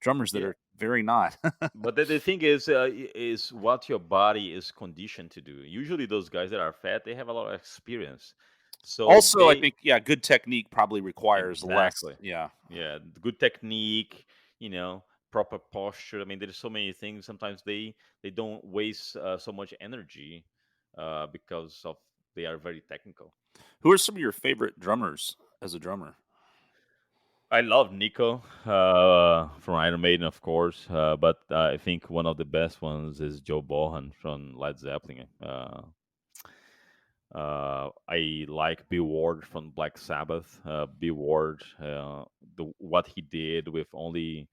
drummers that Yeah. are very not. But the thing is what your body is conditioned to do. Usually, those guys that are fat, they have a lot of experience, so Also, I they think good technique probably requires less. exactly, Yeah. yeah, good technique, you know, proper posture. I mean, there's so many things. Sometimes they don't waste so much energy because of they are very technical. Who are some of your favorite drummers as a drummer? I love Nico from Iron Maiden, of course, but I think one of the best ones is Joe Bohan from Led Zeppelin. I like Bill Ward from Black Sabbath. Bill Ward, what he did with only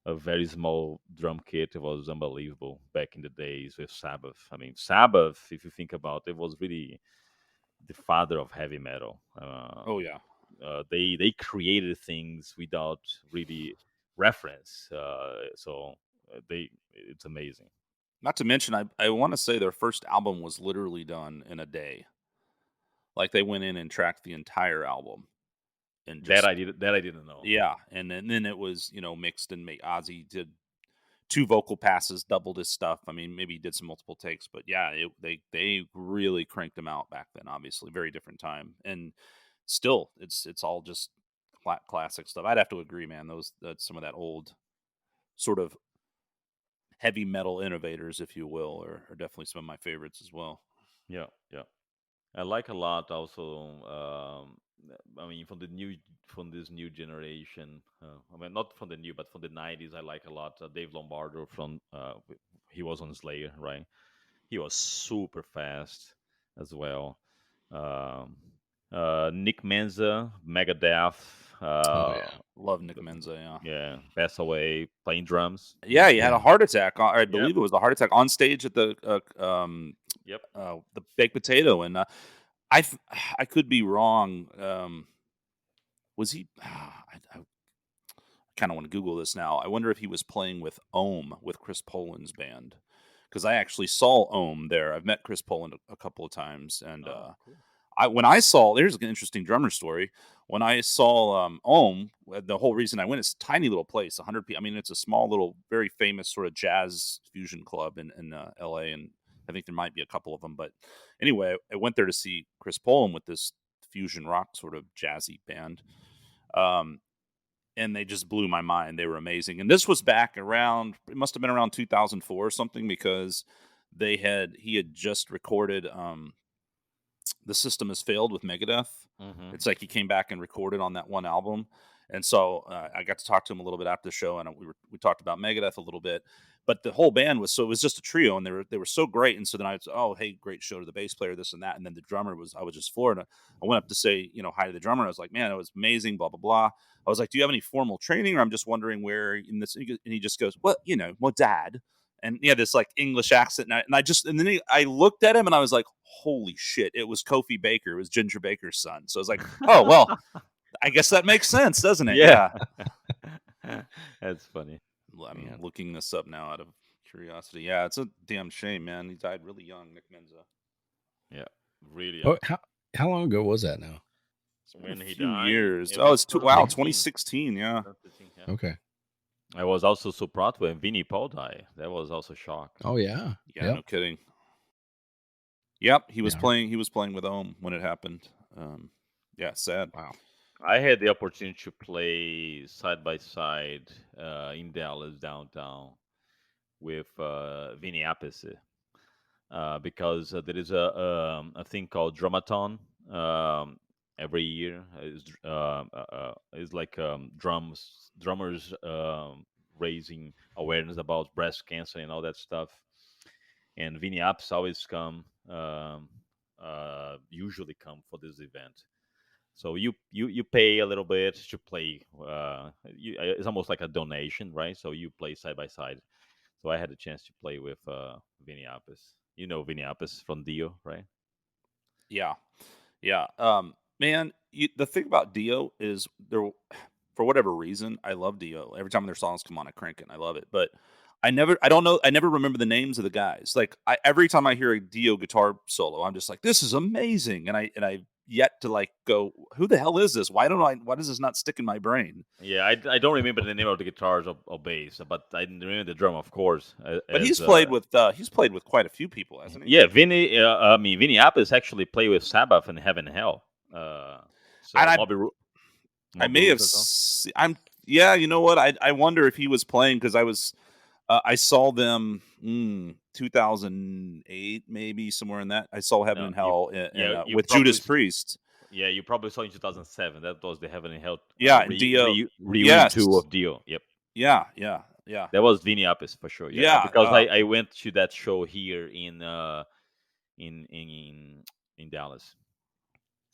a very small drum kit was unbelievable back in the days with Sabbath. I mean, Sabbath, if you think about it, was really the father of heavy metal. Oh yeah. they created things without really reference. It's amazing. Not to mention, I want to say their first album was literally done in a day. Like they went in and tracked the entire album and just That I didn't know. yeah, and then it was mixed and make Ozzy did 2 vocal passes, doubled his stuff. I mean, maybe he did some multiple takes, but yeah, they really cranked them out back then. Obviously, very different time, and still, it's all just classic stuff. I'd have to agree, man. That's some of that old sort of heavy metal innovators, if you will, are definitely some of my favorites as well. Yeah, yeah. I like a lot also. I mean, from this new generation. I mean, not from the new, but from the '90s. I like a lot. Dave Lombardo he was on Slayer, right? He was super fast as well. Um, Nick Menza, Megadeth. Oh yeah. Love Nick Menza, yeah. Yeah, passed away playing drums. Yeah, he had a Yeah. heart attack. I Yep. believe it was a heart attack on stage at Yep. the baked potato, and I th- I could be wrong. Was he? I kind of want to Google this now. I wonder if he was playing with Ohm with Chris Poland's band, because I actually saw Ohm there. I've met Chris Poland a couple of times, and Oh, cool. when I saw, there's an interesting drummer story. When I saw Ohm, the whole reason I went, it's a tiny little place, 100 people. I mean, it's a small little, very famous sort of jazz fusion club in L.A., and I think there might be a couple of them. But anyway, I went there to see Chris Poland with this fusion rock sort of jazzy band. And they just blew my mind. They were amazing. And this was back around, it must have been around 2004 or something, because he had just recorded The System Has Failed with Megadeth. Hmm. It's like he came back and recorded on that one album. And so I got to talk to him a little bit after the show, and we talked about Megadeth a little bit. But the whole band it was just a trio, and they were so great. And so then I was, oh, hey, great show to the bass player, this and that. And then the drummer I was just floored. I went up to say, hi to the drummer. I was like, man, it was amazing, blah, blah, blah. I was like, do you have any formal training? Or I'm just wondering where in this. And he just goes, well, dad. And yeah, this like English accent. And then I looked at him and I was like, holy shit, it was Kofi Baker. It was Ginger Baker's son. So I was like, oh, well, I guess that makes sense, doesn't it? Yeah. Yeah. That's funny. I'm Yeah. looking this up now out of curiosity. Yeah, it's a damn shame, man. He died really young, Nick Menza. Yeah. Really. Oh, how long ago was that now? It's been When a he few died, years. it Oh, was it's 2016. 2016. Yeah. 2016, yeah. Okay. I was also so proud when Vinnie Paul died. That was also shocked. Oh yeah. Yeah, Yep. no kidding. Yep, he was Yeah. playing. He was playing with Ohm when it happened. Yeah, sad. Wow. I had the opportunity to play side by side in Dallas downtown with Vinny Appice because there is a thing called Dramathon every year. It's like drummers raising awareness about breast cancer and all that stuff. And Vinny Appice always usually come for this event. So you pay a little bit to play. It's almost like a donation, right? So you play side by side. So I had a chance to play with Vinny Appice. You know Vinny Appice from Dio, right? Yeah, yeah. Man, the thing about Dio is there. For whatever reason, I love Dio. Every time their songs come on, I crank it. And I love it, but I don't know. I never remember the names of the guys. Like every time I hear a Dio guitar solo, I'm just like, this is amazing. And I yet to like go, who the hell is this? Why does this not stick in my brain? Yeah, I don't remember the name of the guitars or bass, but I remember the drum, of course. But he's played with quite a few people, hasn't he? Yeah, Vinny Appice actually played with Sabbath in Heaven and Hell. So And I Moby may have. Ruth as well. I'm. Yeah, you know what? I wonder if he was playing because I saw them 2008, maybe somewhere in that. I saw Heaven No, and Hell you with probably Judas Priest. Yeah, you probably saw in 2007. That was the Heaven and Hell Yeah, and Dio. reunion Yes. tour of Dio. Yep. Yeah. That was Vinny Appice for sure. Yeah, Yeah, because I went to that show here in in Dallas.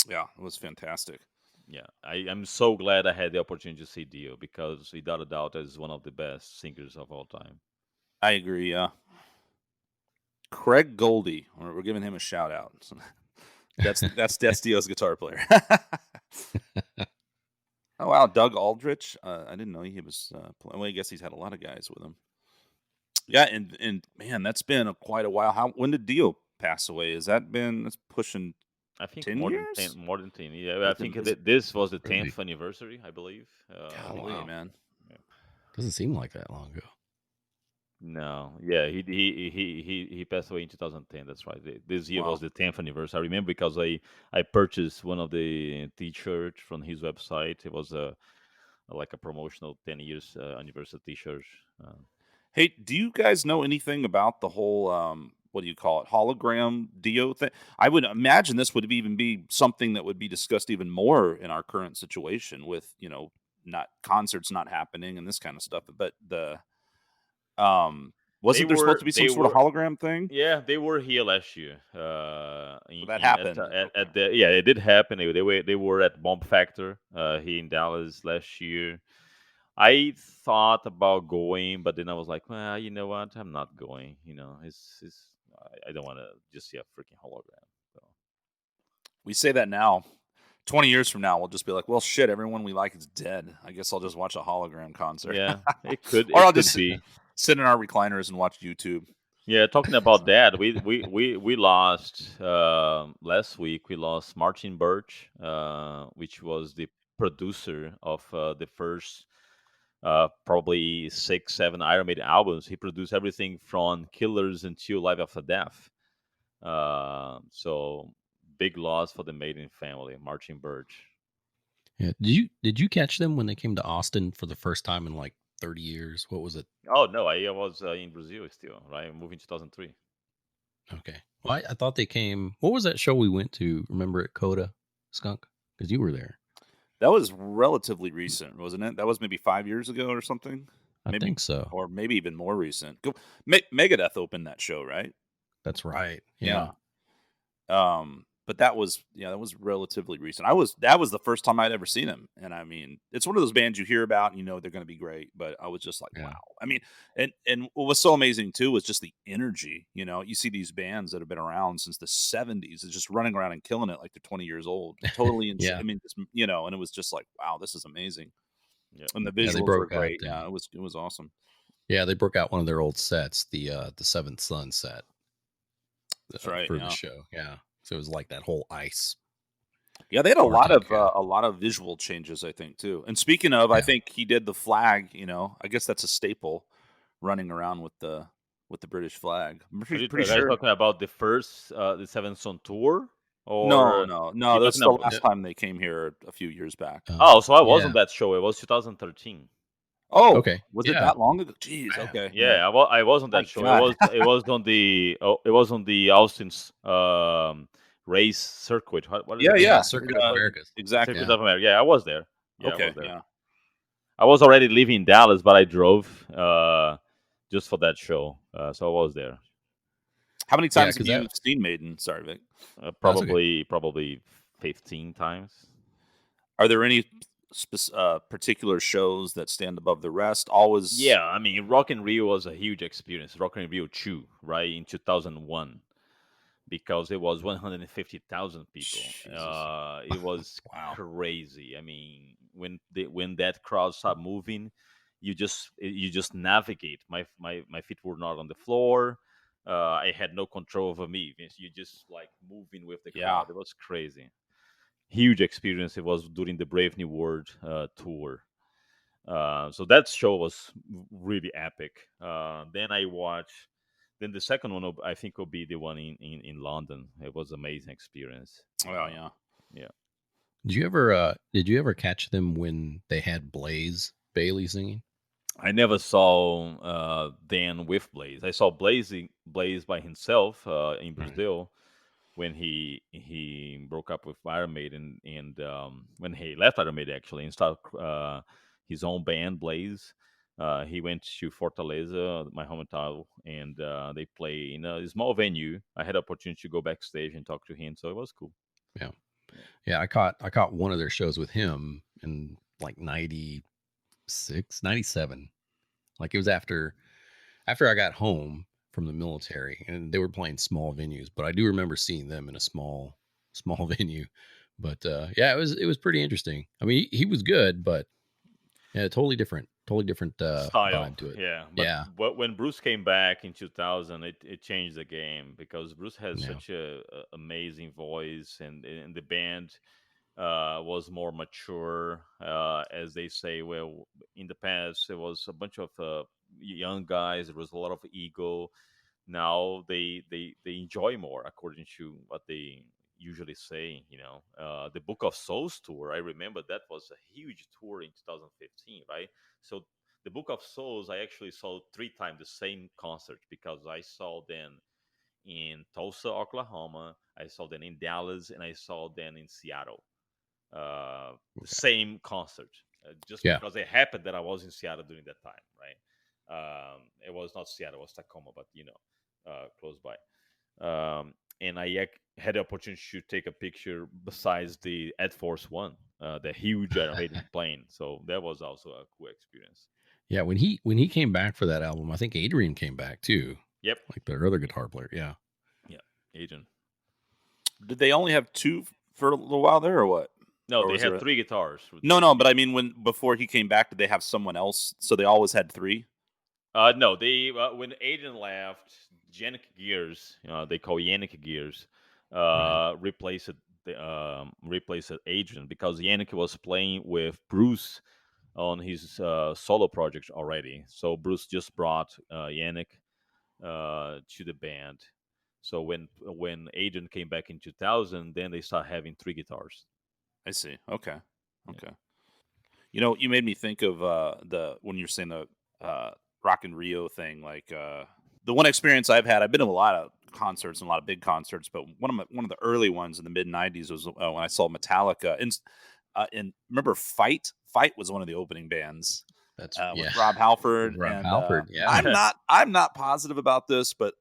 Yeah, it was fantastic. Yeah, I'm so glad I had the opportunity to see Dio because without a doubt is one of the best singers of all time. I agree. Yeah. Craig Goldie. We're giving him a shout out. That's Dio's guitar player. Oh wow, Doug Aldrich. I didn't know he was. Well, I guess he's had a lot of guys with him. Yeah, and man, that's been quite a while. When did Dio pass away? That's pushing I think 10 years? more than 10. Yeah, I It's think been, it's, this was the Really? 10th anniversary, I believe. Oh golly, wow. man. Yeah. Doesn't seem like that long ago. No, yeah, he passed away in 2010. That's right. This year was Wow. the 10th anniversary. I remember because I purchased one of the T-shirts from his website. It was a like a promotional 10 years anniversary T-shirt. Uh, Hey, do you guys know anything about the whole what do you call it, hologram Dio thing? I would imagine this would even be something that would be discussed even more in our current situation with, not concerts not happening and this kind of stuff. But they wasn't there supposed were to be some they sort of were hologram thing? Yeah, they were here last year. Well, that In happened. Okay. at the yeah, it did happen. They were at Bomb Factor here in Dallas last year. I thought about going, but then I was like, well, you know what? I'm not going. It's I don't want to just see a freaking hologram. So We say that now. 20 years from now, we'll just be like, well, shit, everyone we like is dead. I guess I'll just watch a hologram concert. yeah, Or it I'll could just be. sit in our recliners and watch YouTube. Yeah, talking about So, that, we lost last week. We lost Martin Birch, which was the producer of the first probably 6, 7 Iron Maiden albums. He produced everything from Killers until Live After Death. So big loss for the Maiden family, Martin Birch. Yeah. Did you catch them when they came to Austin for the first time in like 30 years? What was it? Oh no, I was in Brazil still, right? I moved in 2003. Okay. Well, I thought they came. What was that show we went to? Remember at Coda Skunk? Because you were there. that was relatively recent, wasn't it? That was maybe 5 years ago or something. I Maybe, think so. or maybe even more recent. Megadeth opened that show, right? That's right. Yeah. Yeah. But that was relatively recent. That was the first time I'd ever seen him, and I mean, it's one of those bands you hear about, and they're going to be great. But I was just like, wow. Yeah. I mean, and what was so amazing too was just the energy. You see these bands that have been around since the '70s, is just running around and killing it like they're 20 years old, totally. Yeah. I mean, and it was just like, wow, this is amazing, Yeah. and the Yeah. They visuals were broke out. great. Yeah, it was awesome. Yeah, they broke out one of their old sets, the Seventh Son set That's right. for the Yeah. show. Yeah. So it was like that whole ice Yeah, they had Arctic. a lot of visual changes, I think, too. And speaking of, I Yeah. think he did the flag. I guess that's a staple, running around with the British flag. I'm Are pretty you guys sure. talking about the first the Seven Son tour, No, or no, no. you That's talking the about? last time they came here a few years back. Oh, so I was on Yeah. that show. It was 2013. Oh, Okay. was it Yeah. that long ago? Jeez. Man. Okay. Yeah. Yeah, I was on My that show. God. It was on the it was on the Austin's race circuit. What is Yeah. it Yeah. Yeah. called? Circuit of Americas. Exactly. Circuit Yeah. of America. Yeah, I was there. Yeah, I was Okay. there. Yeah. I was already living in Dallas, but I drove just for that show. So I was there. How many Yeah. times have Because you that seen Maiden? Sorry, Vic. that's okay. Probably 15 times. Are there any particular shows that stand above the rest? Always. Yeah, I mean, Rock in Rio was a huge experience. Rock in Rio 2, right, in 2001, because it was 150,000 people. Jesus. It was Wow. crazy. I mean, when that crowd started moving, you just navigate. My feet were not on the floor. I had no control over me. You just like moving with the Yeah. crowd. It was crazy. Huge experience. It was during the Brave New World tour. So that show was really epic. Then I watched. Then the second one, I think, will be the one in London. It was amazing experience. Well, yeah. Yeah, did you ever catch them when they had Blaze Bailey singing? I never saw Dan with Blaze. I saw Blaze by himself in Right. Brazil when he broke up with Iron Maiden, and when he left Iron Maiden actually and started his own band Blaze. He went to Fortaleza, my hometown, and they play in a small venue. I had opportunity to go backstage and talk to him, so it was cool. Yeah. Yeah. I caught one of their shows with him in like 96, 97. Like it was after I got home from the military, and they were playing small venues, but I do remember seeing them in a small venue. But yeah, it was pretty interesting. I mean, he was good, but yeah, totally different Style, vibe to it. yeah. Yeah, But when Bruce came back in 2000, it changed the game because Bruce has yeah, such a amazing voice, and the band was more mature. As they say, well, in the past it was a bunch of young guys. There was a lot of ego. Now they enjoy more, according to what they usually say. The Book of Souls tour. I remember that was a huge tour in 2015, right? So the Book of Souls, I actually saw 3 times the same concert because I saw them in Tulsa, Oklahoma. I saw them in Dallas, and I saw them in Seattle. The okay, same concert, just yeah, because it happened that I was in Seattle during that time, right? It was not Seattle, it was Tacoma, but close by. And I had the opportunity to take a picture besides the Air Force One, the huge Iron Maiden plane. So that was also a cool experience. yeah. When he came back for that album, I think Adrian came back too, Yep. like their other guitar player. Yeah, Yeah. Agent. Did they only have two for a little while there, or what? No, Or they was there had 3 guitars. no, but I mean, when before he came back, did they have someone else? So they always had three. No, they when Aiden left, Yannick Gears, they call Yannick Gears, right. replaced Adrian because Yannick was playing with Bruce on his solo project already. So Bruce just brought Yannick to the band. So when Adrian came back in 2000, then they start having 3 guitars. I see. Okay. Yeah. Okay. You made me think of the when you're saying the Rock in Rio thing. Like the one experience I've had, I've been to a lot of concerts and a lot of big concerts, but one of the early ones in the mid '90s was when I saw Metallica. And remember, Fight was one of the opening bands That's with yeah. Rob Halford, With Rob and Halford. Yeah, I'm not positive about this, but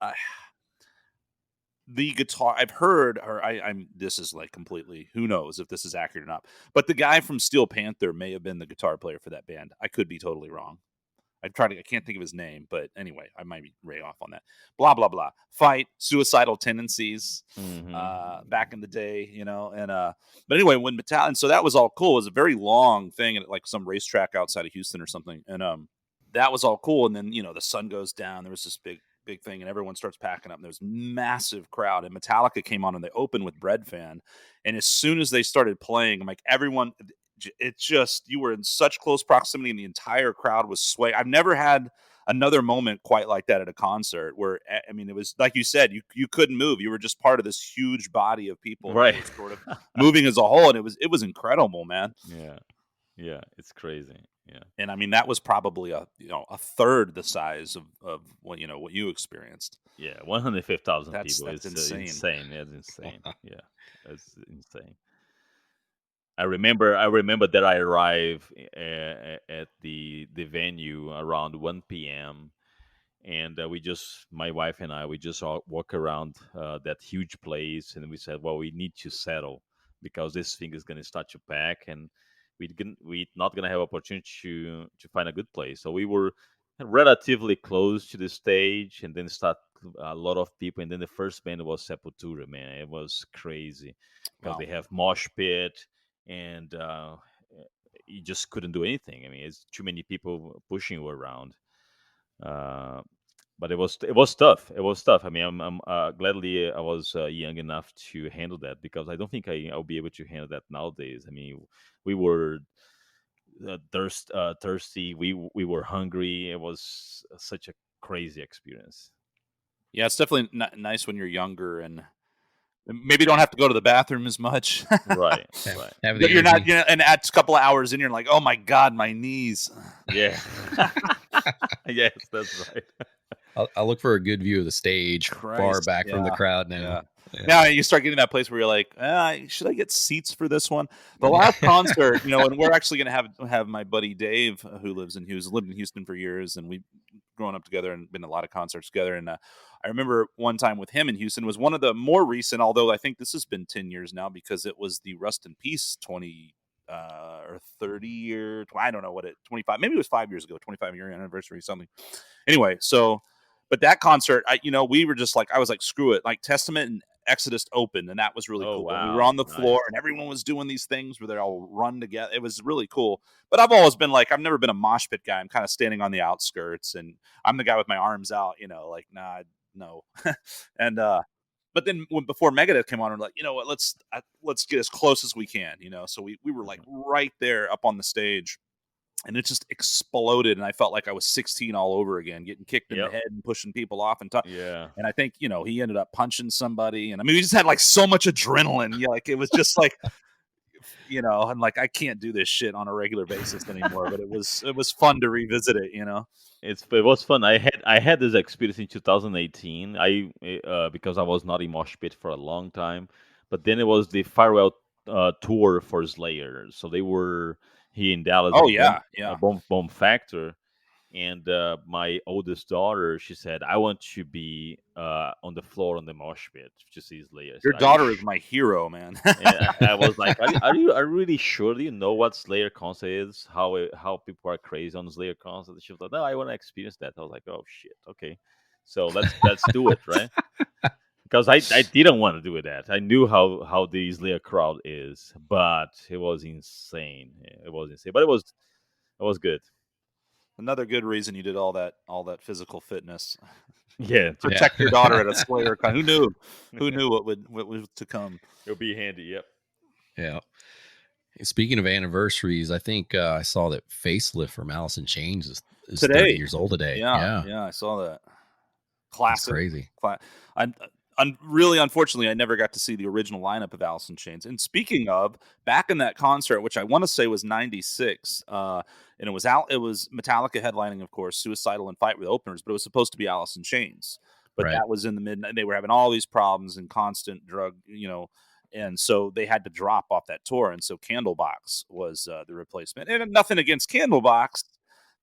the guitar I've heard, or I'm this is like completely, who knows if this is accurate or not. But the guy from Steel Panther may have been the guitar player for that band. I could be totally wrong. I can't think of his name, but anyway, I might be way off on that. Blah blah blah. Fight, suicidal tendencies, back in the day, and but anyway, when Metallica, so that was all cool. It was a very long thing at like some racetrack outside of Houston or something, and that was all cool. And then the sun goes down. There was this big thing, and everyone starts packing up. And there's massive crowd, and Metallica came on, and they opened with Bread Fan. And as soon as they started playing, I'm like, everyone, it just, you were in such close proximity, and the entire crowd was swaying. I've never had another moment quite like that at a concert where, I mean, it was like you said, you couldn't move. You were just part of this huge body of people that Right. was sort of moving as a whole, and it was incredible, man. Yeah. Yeah. It's crazy. Yeah. And I mean, that was probably a third the size of what you experienced. Yeah. 150,000 That's people. that's It's insane. insane. It's insane. Yeah. It's insane. I remember that I arrived at the venue around 1 p.m. and my wife and I, we just all walk around that huge place, and we said, well, we need to settle because this thing is going to start to pack, and we're not going to have opportunity to find a good place. So we were relatively close to the stage, and then start a lot of people, and then the first band was Sepultura. Man, it was crazy because Wow. they have mosh pit, and you just couldn't do anything. I mean, it's too many people pushing you around. Uh, but it was tough. It was tough. I mean, I'm gladly I was young enough to handle that because I don't think I'll be able to handle that nowadays. I mean, we were thirsty. We were hungry. It was such a crazy experience. Yeah, it's definitely nice when you're younger and maybe don't have to go to the bathroom as much. Right, have, right. have the But you're not, energy. and at a couple of hours in, you're like, oh my god, my knees. Yeah. Yes, that's right. I'll look for a good view of the stage, far Christ, back from the yeah, crowd now. yeah. Yeah. Now you start getting that place where you're like, should I get seats for this one? The last concert, and we're actually going to have my buddy Dave, who lived in Houston for years, and we've grown up together and been to a lot of concerts together. And I remember one time with him in Houston was one of the more recent, although I think this has been 10 years now because it was the Rust in Peace 20 or 30 year, I don't know 25, maybe it was 5 years ago, 25-year anniversary, something. Anyway, so, but that concert, we were just like, I was like, screw it. Like Testament and Exodus opened, and that was really Oh cool. And we were on wow, the floor, nice. and everyone was doing these things where they all run together. It was really cool. But I've always been like, I've never been a mosh pit guy. I'm kind of standing on the outskirts, and I'm the guy with my arms out, like, nah, no. and but then before Megadeth came on, we're like, you know what, let's get as close as we can, So we were like Mhm. right there up on the stage, and it just exploded, and I felt like I was 16 all over again, getting kicked in the Yep. head and pushing people off, Yeah. and I think he ended up punching somebody, and I mean, we just had like so much adrenaline, yeah, like it was just like, and like I can't do this shit on a regular basis anymore, but it was fun to revisit it. It was fun. I had this experience in 2018. Because I was not in mosh pit for a long time, but then it was the farewell tour for Slayer. So they were here in Dallas Oh at yeah, yeah. Bomb Factor, and my oldest daughter, she said, "I want to be on the floor on the mosh pit to see Slayer." I Your said, "Are you daughter is my hero, man. And I was like, are you really sure? Do you know what Slayer concert is? How people are crazy on Slayer concert?" She was like, "No, I want to experience that." I was like, "Oh shit, okay, so let's do it, right?" Because I didn't want to do that. I knew how the Slayer crowd is, but it was insane. Yeah, it was insane, but it was good. Another good reason you did all that physical fitness. Yeah, to Yeah. Protect your daughter at a Slayer con. Who knew? Who knew what was to come? it'll be handy. Yep. Yeah. Speaking of anniversaries, I think I saw that Facelift from Alice in Chains is 30 Today. years old today. Yeah, Yeah. yeah, I saw that. That's Classic. crazy. I'm, really unfortunately, I never got to see the original lineup of Alice in Chains. And speaking of, back in that concert, which I want to say was '96, and it was Metallica headlining, of course, Suicidal and Fight with openers, but it was supposed to be Alice in Chains. But Right. that was in the midnight. They were having all these problems and constant drug, and so they had to drop off that tour. And so Candlebox was the replacement. And nothing against Candlebox,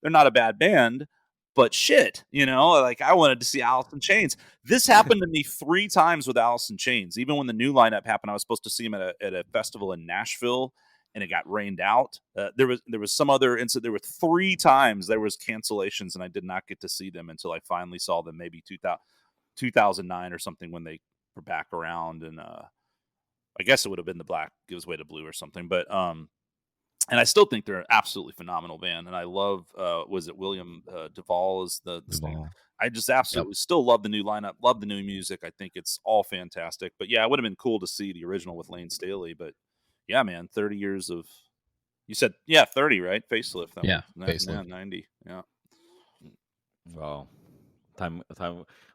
they're not a bad band, but shit, like I wanted to see Alice in Chains. This happened to me 3 times with Alice in Chains. Even when the new lineup happened, I was supposed to see him at a festival in Nashville, and it got rained out. There was some other incident. There were 3 times there was cancellations, and I did not get to see them until I finally saw them, maybe 2009 or something, when they were back around. And I guess it would have been the Black Gives Way to Blue or something. But and I still think they're an absolutely phenomenal band. And I love, was it William Duvall is the singer? Duvall. I just Yep. absolutely still love the new lineup, love the new music. I think it's all fantastic. But yeah, it would have been cool to see the original with Lane Staley. But yeah, man, 30 years of, you said, yeah, 30, right? Facelift. That was Yeah. Facelift. 90. Yeah. Wow. Time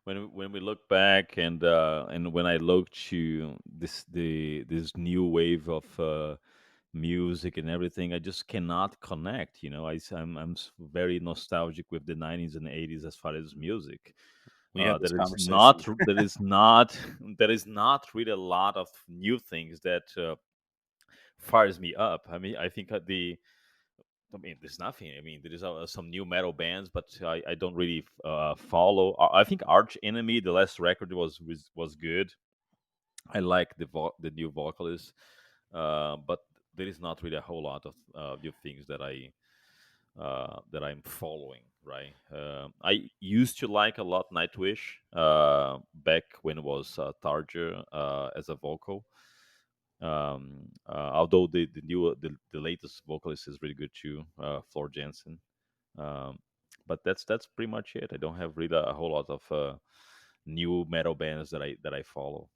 when we look back, and when I look to this new wave of music and everything, I just cannot connect. I'm very nostalgic with the 90s and 80s as far as music. We had this There is conversation. not there is not there is not really a lot of new things that fires me up. I mean, I think there's nothing. I mean, there is some new metal bands, but I don't really follow. I think Arch Enemy, the last record was good. I like the new vocalist, but there is not really a whole lot of new things that I'm following. Right, I used to like a lot Nightwish back when it was Tarja as a vocal. Although the latest vocalist is really good too, Floor Jansen. Um, but that's pretty much it. I don't have really a whole lot of new metal bands that I follow.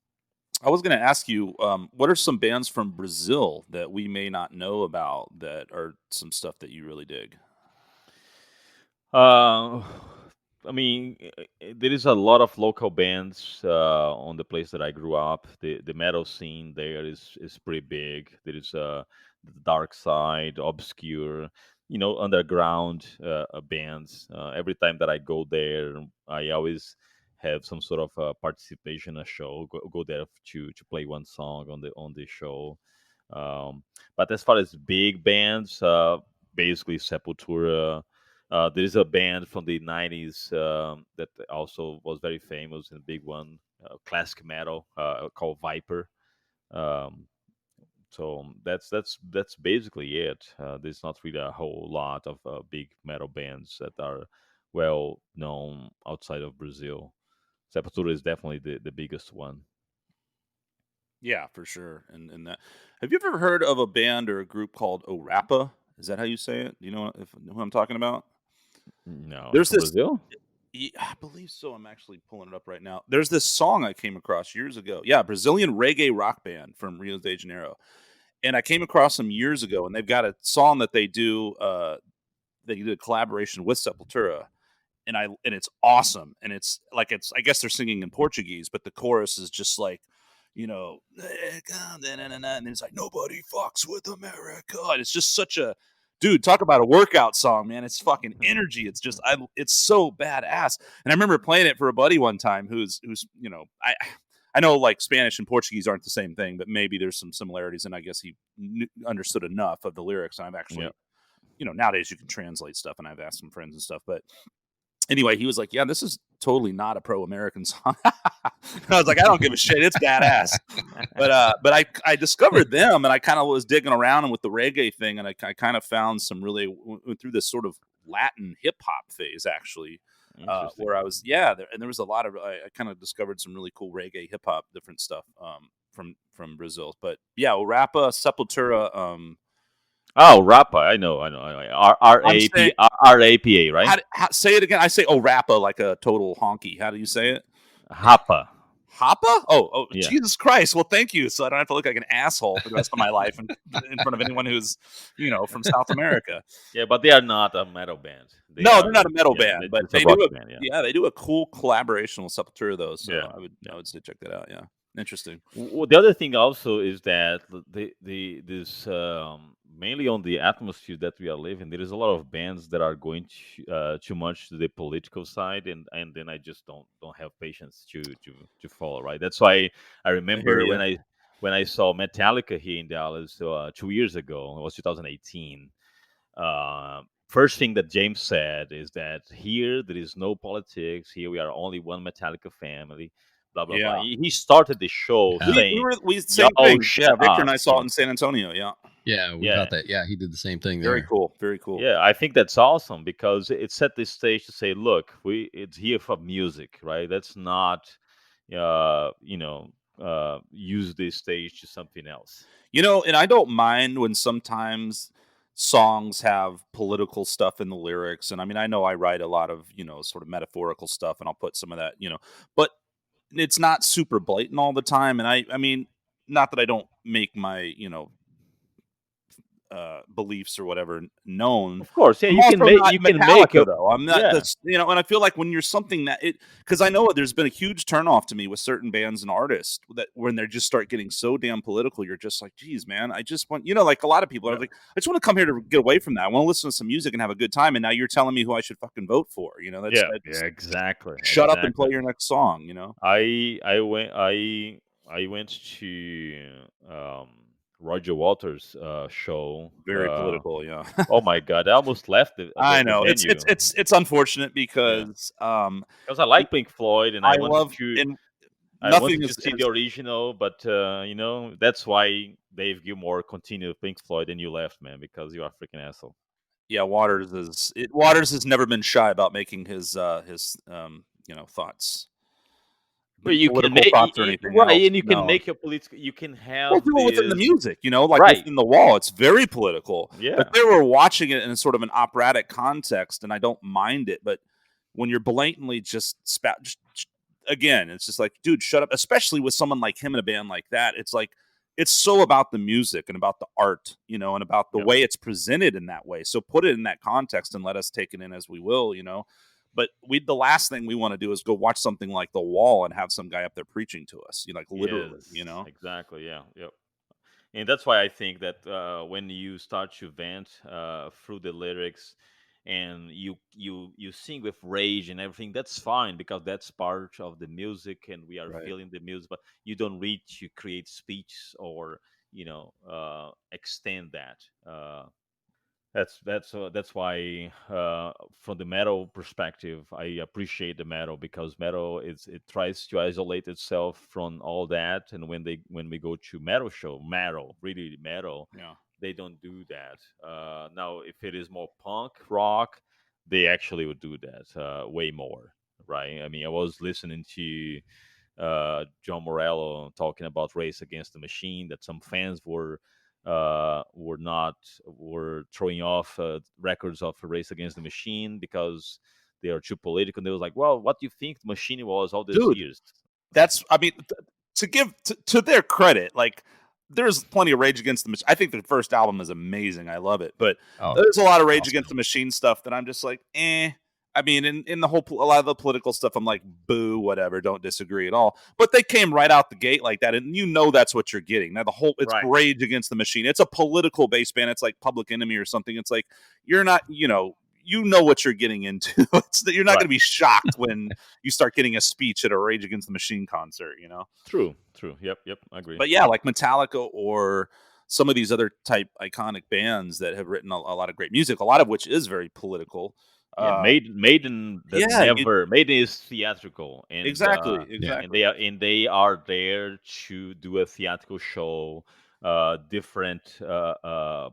I was going to ask you, what are some bands from Brazil that we may not know about that are some stuff that you really dig? Uh, I mean, there is a lot of local bands on the place that I grew up. The metal scene there is pretty big. There is the Dark Side, Obscure, underground bands. Every time that I go there, I always have some sort of participation in a show. Go there to play one song on the show. Um, but as far as big bands, basically Sepultura. There is a band from the 90s that also was very famous and a big one, classic metal, called Viper. Um, so that's basically it. There's not really a whole lot of big metal bands that are well known outside of Brazil. Sepultura is definitely the biggest one. Yeah, for sure. And that. Have you ever heard of a band or a group called Orapa? Is that how you say it? Do you know who I'm talking about? No, it's There's from this. Brazil. I believe so. I'm actually pulling it up right now. There's this song I came across years ago. Yeah, Brazilian reggae rock band from Rio de Janeiro, and I came across them years ago. And they've got a song that they do. They did a collaboration with Sepultura, and it's awesome. And it's like it's I guess they're singing in Portuguese, but the chorus is just like, and it's like nobody fucks with America. And it's just such a dude. Talk about a workout song, man. It's fucking energy. It's so badass. And I remember playing it for a buddy one time who's I know like Spanish and Portuguese aren't the same thing, but maybe there's some similarities. And I guess he understood enough of the lyrics. And I've Yeah. actually, nowadays you can translate stuff, and I've asked some friends and stuff, but anyway, he was like, "Yeah, this is totally not a pro-American song." And I was like, "I don't give a shit. It's badass." But I discovered them, and I kind of was digging around and with the reggae thing, and I kind of found some really went through this sort of Latin hip hop phase actually, Interesting. where I was and there was a lot of I kind of discovered some really cool reggae hip hop different stuff from Brazil. But yeah, Rapa Sepultura. Oh, Rapa. I know. I'm saying RAPA, right? say it again. I say Rapa like a total honky. How do you say it? Hapa. Hapa? Oh, Yeah. Jesus Christ. Well, thank you. So I don't have to look like an asshole for the rest of my life in front of anyone who's, from South America. Yeah, but they are not a metal band. They No, they're are, not a metal yeah, they're band, but just a rock band. Yeah. they do a cool collaboration with Sepultura though. So Yeah. I Yeah. would say check that out. Yeah. Interesting. The other thing also is that this mainly on the atmosphere that we are living, there is a lot of bands that are going too much to the political side, and then I just don't have patience to follow. Right. That's why I I hear remember you. when I saw Metallica here in Dallas 2 years ago. It was 2018. First thing that James said is that here there is no politics. Here we are only one Metallica family. Blah blah blah. Yeah. He started the show Yeah. saying, We same "Y'all thing. Yeah, shut Victor and up." I saw it in San Antonio. Yeah. Yeah, we Yeah, got that. Yeah, he did the same thing Very there. cool. Very cool. yeah. I think that's awesome because it set the stage to say, "Look, it's here for music, right? That's not, uh, you know, use this stage to something else." And I don't mind when sometimes songs have political stuff in the lyrics. And I mean, I know I write a lot of, sort of metaphorical stuff, and I'll put some of that, but it's not super blatant all the time. And I mean, not that I don't make my, beliefs or whatever known. Of course, yeah. I'm also not You can make Metallica a though. I'm not yeah. that's and I feel like when you're something that it because I know there's been a huge turnoff to me with certain bands and artists that when they just start getting so damn political, you're just like, geez, man, I just want like a lot of people are Yeah. like, I just want to come here to get away from that. I want to listen to some music and have a good time. And now you're telling me who I should fucking vote for. Yeah, That's yeah, exactly, shut up and play exactly. your next song, I went to Roger Waters' show. Very political, yeah. Oh my god, I almost left I the know. venue. It's unfortunate Yeah, because because I like Pink Floyd and I love and I nothing wanted to is see the original, but that's why Dave Gilmour continued with Pink Floyd and you left, man, because you are a freaking asshole. yeah, Waters has never been shy about making his thoughts. But you can Political make thoughts or anything right, else. and you can No. make a political. You can Well, have do it within the this music, like right. within the wall. It's very political. But Yeah, they were watching it in sort of an operatic context, and I don't mind it. But when you're blatantly just again, it's just like, dude, shut up. Especially with someone like him in a band like that, it's like it's so about the music and about the art, and about the yeah, way it's presented in that way. So put it in that context and let us take it in as we will. But the last thing we want to do is go watch something like The Wall and have some guy up there preaching to us, like literally, yes, exactly, yeah, yep. And that's why I think that when you start to vent through the lyrics and you sing with rage and everything, that's fine because that's part of the music and we are Right. feeling the music. But you don't read to create speech or extend that. That's why from the metal perspective, I appreciate the metal because metal it tries to isolate itself from all that, and when we go to metal, really metal, Yeah. they don't do that. Now, if it is more punk rock, they actually would do that way more, right? I mean, I was listening to John Morello talking about Race Against the Machine, that some fans not were throwing off records of Race Against the Machine because they are too political. And they was like, well, what do you think the Machine was all these Dude, years? that's I mean, to give to their credit, like there's plenty of Rage Against the Machine. I think the first album is amazing. I love it, but Oh, there's a lot of Rage Against the awesome. Machine stuff that I'm just like, eh. I mean, in the whole a lot of the political stuff, I'm like, boo, whatever, don't disagree at all. But they came right out the gate like that, and you know that's what you're getting. Now the whole it's Right. Rage Against the Machine. It's a political based band. It's like Public Enemy or something. It's like you're not, you know what you're getting into. You're not going Right. to be shocked when you start getting a speech at a Rage Against the Machine concert, you know. True. Yep. I agree. But yeah, like Metallica or some of these other type iconic bands that have written a lot of great music, a lot of which is very political. Yeah, Uh, Maiden that yeah, never Maiden is theatrical, exactly, Yeah. and they are there to do a theatrical show. Different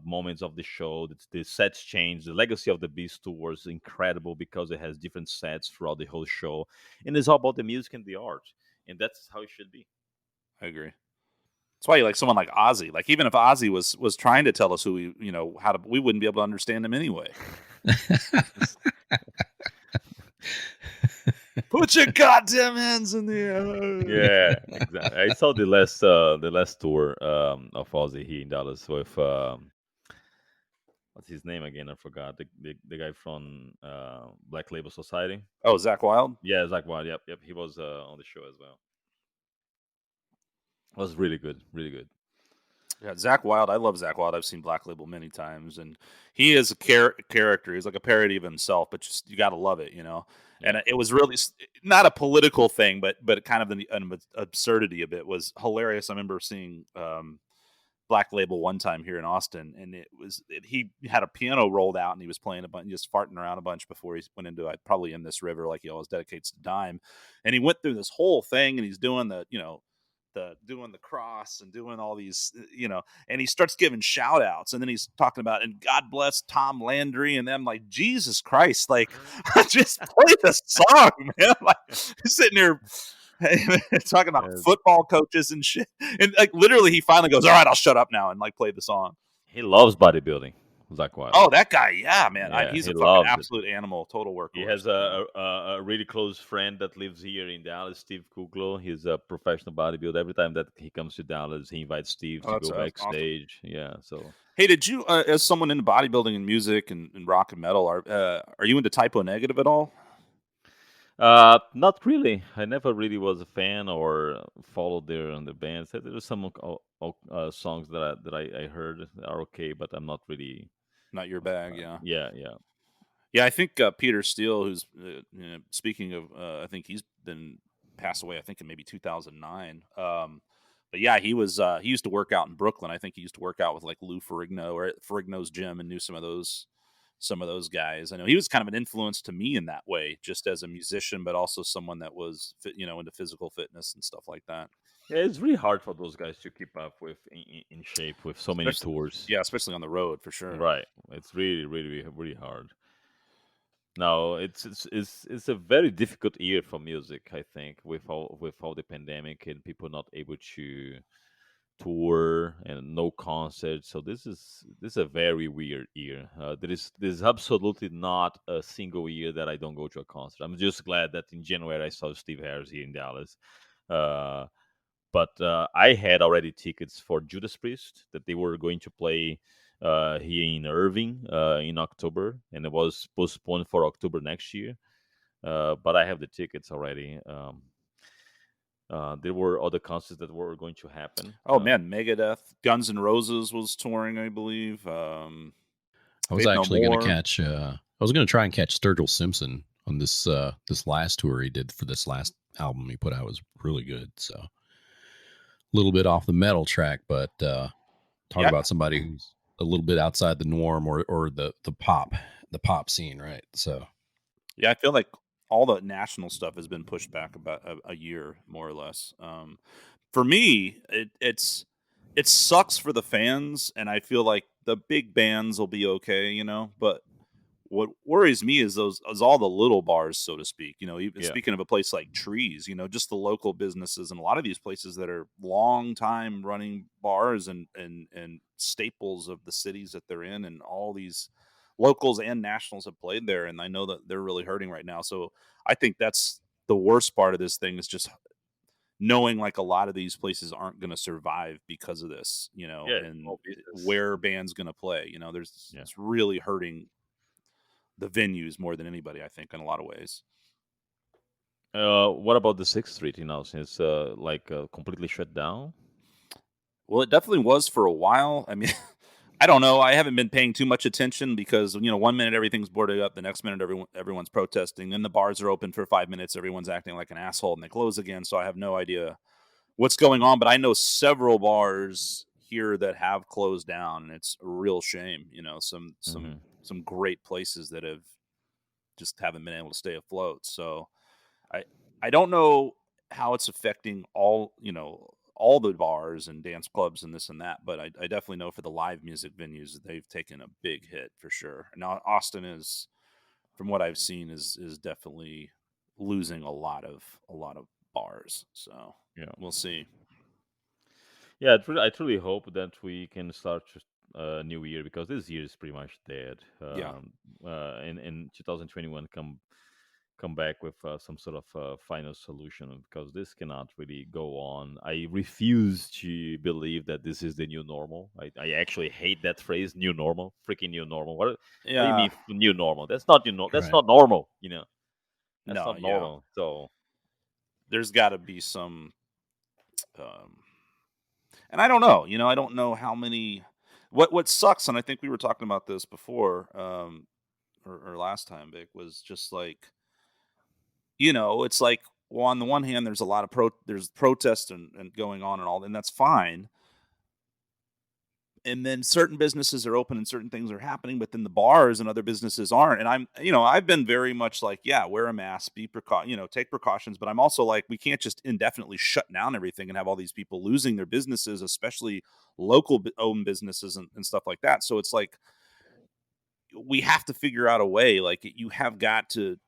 moments of the show. The sets change. The Legacy of the Beast tour is incredible because it has different sets throughout the whole show, and it's all about the music and the art, and that's how it should be. I agree. That's why you like someone like Ozzy. Like even if Ozzy was trying to tell us who how to, we wouldn't be able to understand him anyway. Put your goddamn hands in the air. Yeah, exactly. I saw the last tour of Ozzy here in Dallas with what's his name again? I forgot the guy from Black Label Society. Oh, Zach Wild. Yeah, Zach Wild. Yep. He was on the show as well. It was really good, really good. Yeah, Zach Wild. I love Zach Wild. I've seen Black Label many times, and he is a character. He's like a parody of himself, but just you got to love it, you know. And Yeah. it was really not a political thing, but kind of an absurdity of it was hilarious. I remember seeing Black Label one time here in Austin, and he had a piano rolled out and he was playing a bunch, just farting around a bunch before he went into probably In This River, like he always dedicates to Dime. And he went through this whole thing, and he's doing doing the cross and doing all these, and he starts giving shout outs, and then he's talking about, and God bless Tom Landry, and then I'm like, Jesus Christ, like just play the song, man. Like sitting here talking about Uh, football coaches and shit. And like literally he finally goes, all right, I'll shut up now and like play the song. he loves bodybuilding, Zach Wild. Oh, that guy, yeah, man. Yeah, He's he a fucking loves it. absolute animal, total He workhorse. has a really close friend that lives here in Dallas, Steve Kuglo. He's a professional bodybuilder. Every time that he comes to Dallas, he invites Steve Oh, to that's go awesome. backstage. Yeah, so Hey, did you, as someone into bodybuilding and music and rock and metal, are you into Typo Negative at all? not really. I never really was a fan or followed their bands. There were some songs that I heard that are okay, but I'm not really. Not your bag, yeah. Yeah. Yeah, I think Peter Steele, who's speaking of, I think he's been passed away. I think in maybe 2009. But yeah, he used to work out in Brooklyn. I think he used to work out with like Lou Ferrigno or at Ferrigno's gym, and knew some of those guys. I know he was kind of an influence to me in that way, just as a musician, but also someone that was into physical fitness and stuff like that. Yeah, it's really hard for those guys to keep up with in shape with so many Especially, tours. yeah, especially on the road for sure. Right. It's really hard. No, it's a very difficult year for music, I think, with all the pandemic and people not able to tour and no concerts. So this is a very weird year. There is absolutely not a single year that I don't go to a concert. I'm just glad that in January I saw Steve Harris here in Dallas. Uh, but I had already tickets for Judas Priest that they were going to play here in Irving in October, and it was postponed for October next year. But I have the tickets already. There were other concerts that were going to happen. Oh man, Megadeth, Guns N' Roses was touring, I believe. I was Faith No actually going to More. catch. I was going to try and catch Sturgill Simpson on this last tour he did for this last album he put out. It was really good. So a little bit off the metal track, but talk Yeah, about somebody who's a little bit outside the norm or the pop scene, right? So yeah, I feel like all the national stuff has been pushed back about a year, more or less. For me, it sucks for the fans, and I feel like the big bands will be okay, but what worries me is all the little bars, so to speak. Even Yeah. speaking of a place like Trees, just the local businesses and a lot of these places that are long time running bars and staples of the cities that they're in, and all these locals and nationals have played there, and I know that they're really hurting right now. So I think that's the worst part of this thing, is just knowing like a lot of these places aren't going to survive because of this, Yeah. and Small business. where bands going to play. Yeah. It's really hurting the venues more than anybody, I think, in a lot of ways. What about the 6th Street now? Since completely shut down. Well, it definitely was for a while. I mean, I don't know. I haven't been paying too much attention because, 1 minute everything's boarded up, the next minute everyone's protesting, then the bars are open for 5 minutes, everyone's acting like an asshole, and they close again. So I have no idea what's going on, but I know several bars here that have closed down, and it's a real shame. Some great places that just haven't been able to stay afloat. So I I don't know how it's affecting all the bars and dance clubs and this and that, but I definitely know for the live music venues that they've taken a big hit for sure. Now Austin is, from what I've seen, is definitely losing a lot of bars. So Yeah. we'll see. Yeah. I truly hope that we can start a new year, because this year is pretty much dead. Yeah. In 2021, come back with some sort of final solution, because this cannot really go on. I refuse to believe that this is the new normal. I actually hate that phrase, new normal, freaking new normal. What do you Yeah. mean new normal? That's not that's Right. not normal. That's No, not yeah. normal. So There's got to be some um and I don't know, I don't know how many what sucks, and I think we were talking about this before or last time, Vic, was just like, it's like, well, on the one hand, there's a lot of there's protests and going on and all, and that's fine. And then certain businesses are open and certain things are happening, but then the bars and other businesses aren't. And I've been very much like, yeah, wear a mask, take precautions. But I'm also like, we can't just indefinitely shut down everything and have all these people losing their businesses, especially local owned businesses and stuff like that. So it's like, we have to figure out a way, like, you have got to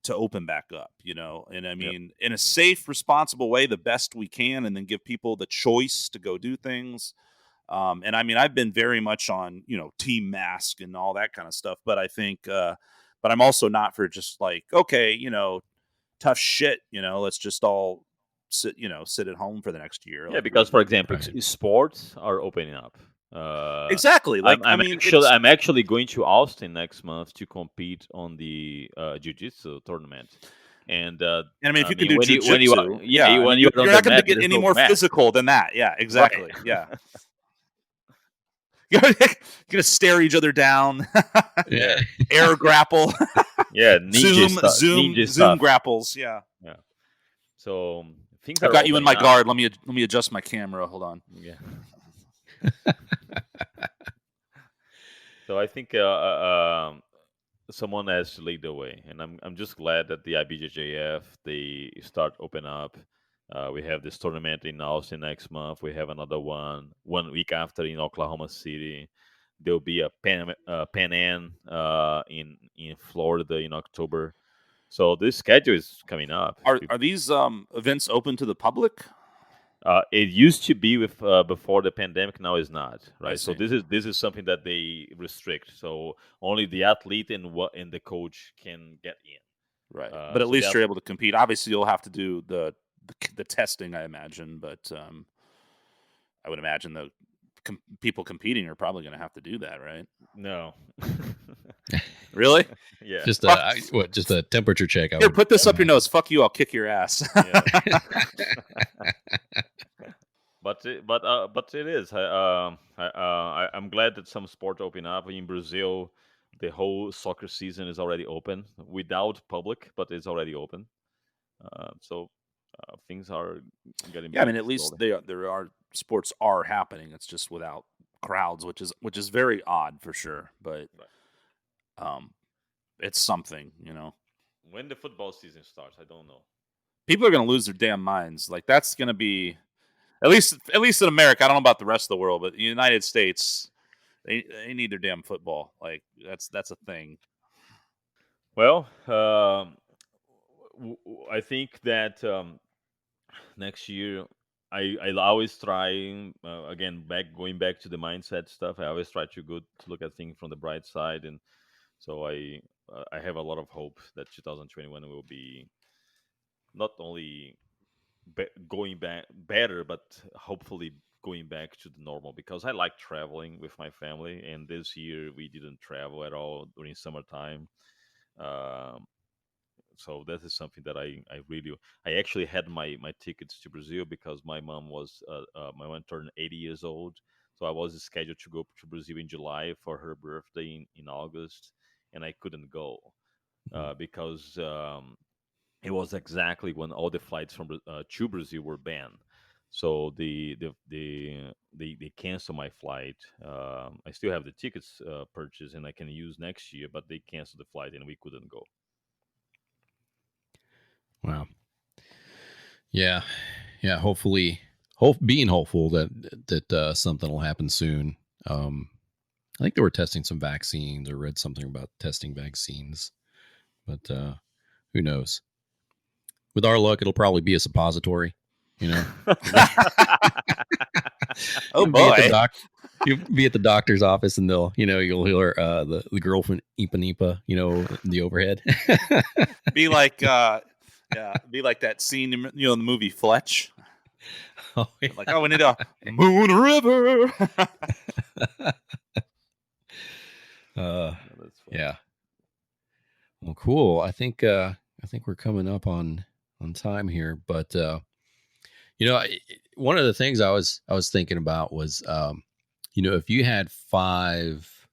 open back up, and I yep. mean, in a safe, responsible way, the best we can, and then give people the choice to go do things. And I mean, I've been very much on, team mask and all that kind of stuff, but I think, but I'm also not for just like, okay, tough shit, let's just all sit at home for the next year. Yeah, Like, because for example, Right. sports are opening up. exactly. Like, I mean, I'm actually going to Austin next month to compete on the jiu-jitsu tournament. And and I mean, if I you can mean, do when you are, jujitsu, yeah, I when mean, you're on you're the not going to mat, get there's any no more mask. physical than that. Yeah, exactly. Right. Yeah. You're gonna stare each other down, Yeah, air grapple, yeah, ninja stuff, ninja Zoom stuff. grapples. Yeah. Yeah. So things I've are got you in opening my up. guard. Let me adjust my camera. Hold on. Yeah. So I think someone has to lead the way, and I'm just glad that the IBJJF, they start open up. We have this tournament in Austin next month. We have another one week after in Oklahoma City. There'll be a Pan Am in Florida in October. So this schedule is coming up. Are these events open to the public? It used to be with before the pandemic. Now it's not, I right? So see. this is something that they restrict. So only the athlete and the coach can get in. Right, but at So least that's you're able to compete. Obviously, you'll have to do the testing, I imagine, but I would imagine the people competing are probably going to have to do that, right? no. Really? Yeah. Just Fuck. just a temperature check. I Here, would put this up your imagine. nose. Fuck you! I'll kick your ass. Yeah. But it is. I'm glad that some sport open up in Brazil. The whole soccer season is already open without public, but it's already open. So things are getting Yeah, I back mean, at least slowly. there are sports are happening. It's just without crowds, which is very odd for sure. But Right. it's something, When the football season starts, I don't know. People are going to lose their damn minds. Like, that's going to be, at least in America. I don't know about the rest of the world, but the United States, they need their damn football. Like, that's a thing. Well, I think that next year I always try again back going back to the mindset stuff. I always try to look at things from the bright side, and so I have a lot of hope that 2021 will be not only going back better, but hopefully going back to the normal, because I like traveling with my family, and this year we didn't travel at all during summertime. Um, so that is something that I really I actually had my tickets to Brazil because my mom turned 80 years old, so I was scheduled to go to Brazil in July for her birthday in August, and I couldn't go Mhm. because it was exactly when all the flights from to Brazil were banned. So they canceled my flight. I still have the tickets purchased and I can use next year, but they canceled the flight and we couldn't go. Wow. Yeah. Yeah. Hopefully, being hopeful that something will happen soon. Um, I think they were testing some vaccines, or read something about testing vaccines, but who knows? With our luck, it'll probably be a suppository. You know, Oh you'll be at the boy. doc. You'll be at the doctor's office, and you'll hear the girl from Ipa Nipa, in the overhead. Be like yeah, be like that scene in in the movie Fletch. Oh Like, oh, we need a Moon River. uh, No, that's funny. yeah. Well, cool. I think we're coming up on time here, but one of the things I was thinking about was, if you had five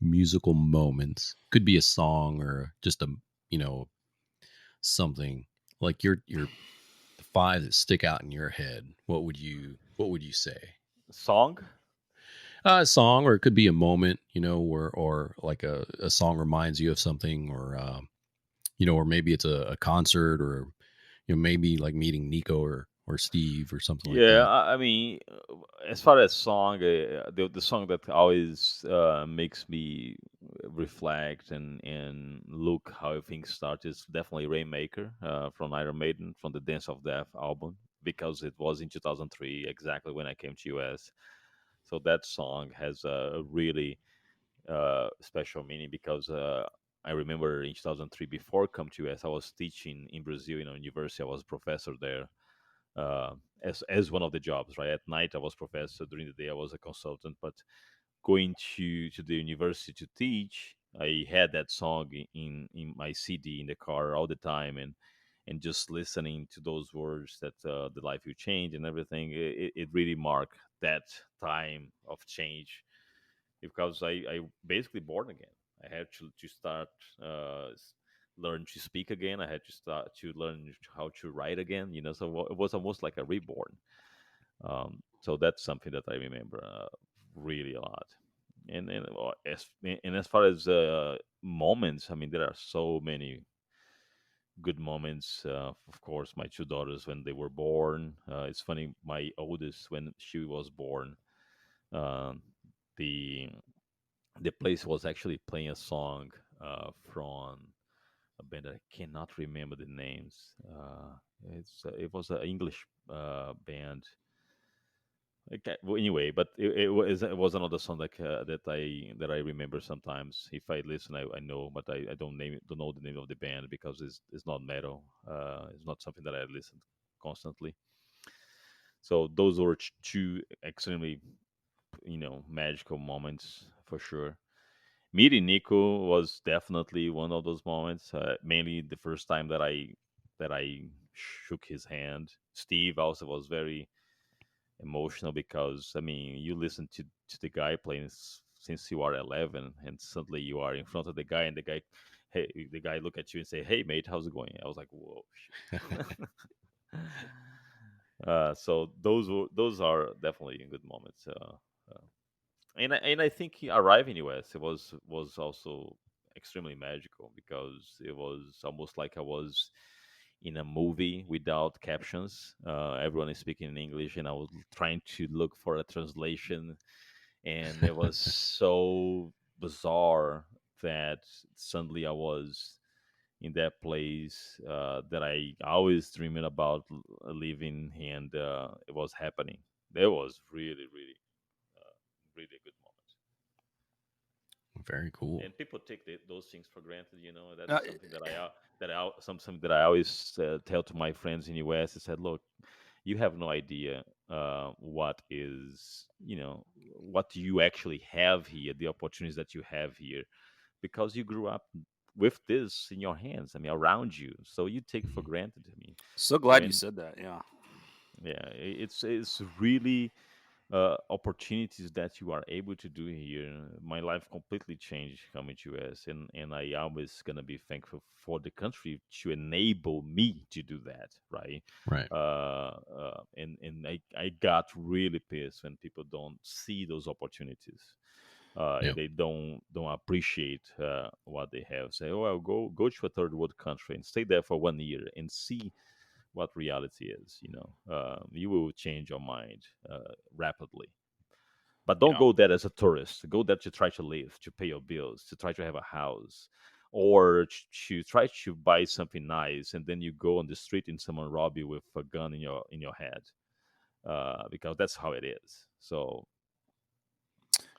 musical moments, could be a song or just you know something, like your the five that stick out in your head. What would you say? Song? A song, or it could be a moment, or like a song reminds you of something, or maybe it's a concert, or maybe like meeting Nico or Steve or something like Yeah, that. I mean, as far as song, the song that always makes me reflect and look how things start is definitely Rainmaker from Iron Maiden from the Dance of Death album, because it was in 2003 exactly when I came to US. So that song has a really special meaning because I remember in 2003 before come to US I was teaching in Brazil in a university. I was a professor there as one of the jobs. Right at night, I was professor. During the day, I was a consultant. But going to the university to teach, I had that song in my CD in the car all the time, and just listening to those words that the life you change and everything. It really marked that time of change because I basically born again. I had to start learn to speak again. I had to start to learn how to write again. So it was almost like a reborn. So that's something that I remember really a lot. And as far as moments, I mean, there are so many good moments. Of course, my two daughters when they were born. It's funny, my oldest when she was born, um, the the place was actually playing a song from a band that I cannot remember the names. It was an English band. Okay, well, anyway, but it was another song that I remember sometimes. If I listen, I know, but I don't know the name of the band because it's not metal. It's not something that I listen constantly. So those were two extremely magical moments for sure. Meeting Nico was definitely one of those moments. Mainly the first time that I shook his hand. Steve also was very emotional because I mean you listen to the guy playing since you are 11, and suddenly you are in front of the guy, and the guy look at you and say, "Hey mate, how's it going?" I was like, "Whoa, shit." So those are definitely good moments. And I think arriving in US it was also extremely magical because it was almost like I was in a movie without captions. Everyone is speaking in English, and I was trying to look for a translation, and it was so bizarre that suddenly I was. in that place that I always dreamed about living, and it was happening. That was really, really, really a good moment. Very cool. And people take those things for granted. Uh, That's something something that I always tell to my friends in US. I said, look, you have no idea what is, what you actually have here, the opportunities that you have here, because you grew up with this in your hands. I mean, around you. So you take for Mhm. granted. I mean, so glad you when said that. Yeah. yeah, it's really opportunities that you are able to do here. My life completely changed coming to US, and I always gonna be thankful for the country to enable me to do that, right? Right. And I got really pissed when people don't see those opportunities. Yeah. And they don't appreciate what they have. Say, oh, well, go to a third world country and stay there for 1 year and see what reality is. You will change your mind rapidly. But don't Yeah. go there as a tourist. Go there to try to live, to pay your bills, to try to have a house, or to try to buy something nice, and then you go on the street and someone rob you with a gun in your head, because that's how it is. So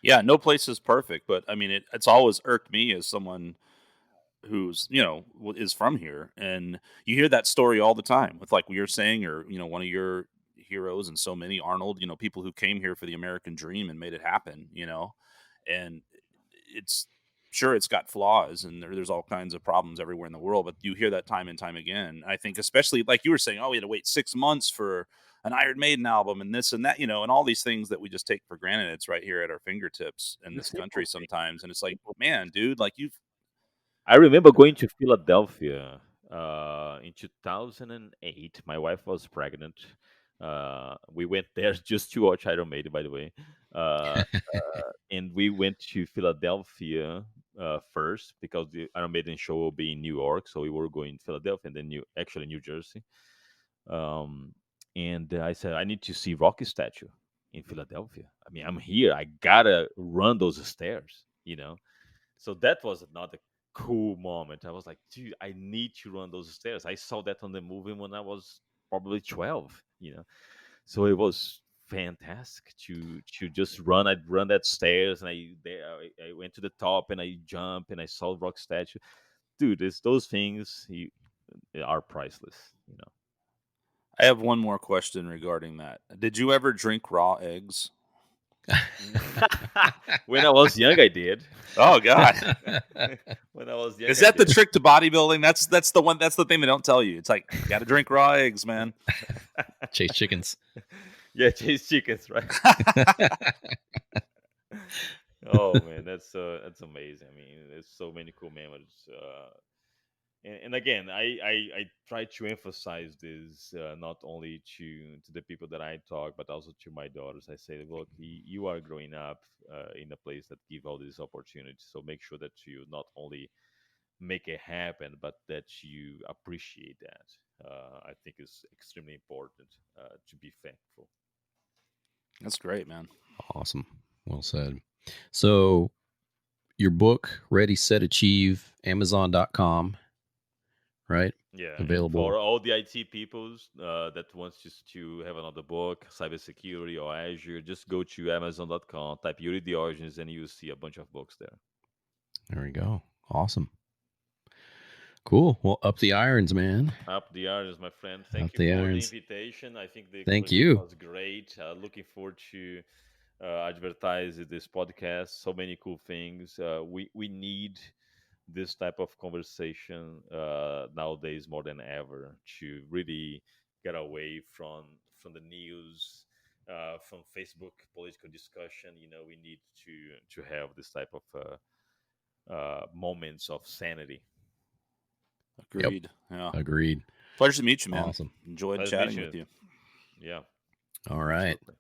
Yeah. No place is perfect, but I mean, it's always irked me as someone who's is from here, and you hear that story all the time with like you're saying, or one of your heroes, and so many Arnold, people who came here for the American dream and made it happen, and it's sure it's got flaws, and there's all kinds of problems everywhere in the world, but you hear that time and time again. I think especially like you were saying, oh, we had to wait 6 months for an Iron Maiden album and this and that, and all these things that we just take for granted. It's right here at our fingertips in the this country simple thing. sometimes, and it's like, Simple thing. man, dude, like you've I remember going to Philadelphia in 2008. My wife was pregnant. We went there just to watch Iron Maiden, by the way. Uh, and we went to Philadelphia first because the Iron Maiden show will be in New York. So we were going to Philadelphia and then actually New Jersey. Um, and I said, I need to see Rocky statue in Philadelphia. I mean, I'm here. I gotta run those stairs, So that was another cool moment. I was like, dude, I need to run those stairs. I saw that on the movie when I was probably 12. So it was fantastic to just run. I'd run that stairs and I went to the top and I jumped and I saw rock statue. Dude, it's those things are priceless. I have one more question regarding that. Did you ever drink raw eggs? When I was young, I did. Oh God. When I was young, Is I that the did. trick to bodybuilding? That's the one. That's the thing they don't tell you. It's like you got to drink raw eggs, man. Chase chickens. Yeah, chase chickens, right? Oh man, that's amazing. I mean, there's so many cool memories. And again, I try to emphasize this not only to the people that I talk, but also to my daughters. I say, look, you are growing up in a place that give all these opportunities. So make sure that you not only make it happen, but that you appreciate that. I think is extremely important to be thankful. That's great, man. Awesome. Well said. So your book, Ready, Set, Achieve, Amazon.com, right? Yeah, and Available. for all the IT peoples that wants just to have another book, cybersecurity or Azure, just go to Amazon.com, type Yuri Diogenes, and you'll see a bunch of books there. There we go. Awesome. Cool. Well, up the irons, man. Up the irons, my friend. Thank Up you the for the irons. invitation. I think the Thank conversation you. was great. Looking forward to advertise this podcast. So many cool things. We need this type of conversation nowadays more than ever to really get away from the news, from Facebook political discussion. We need to have this type of moments of sanity. Yep. Agreed. Yeah. Agreed. Pleasure to meet you, man. Awesome. Enjoyed Nice to meet chatting with you. you. Yeah, All right. absolutely.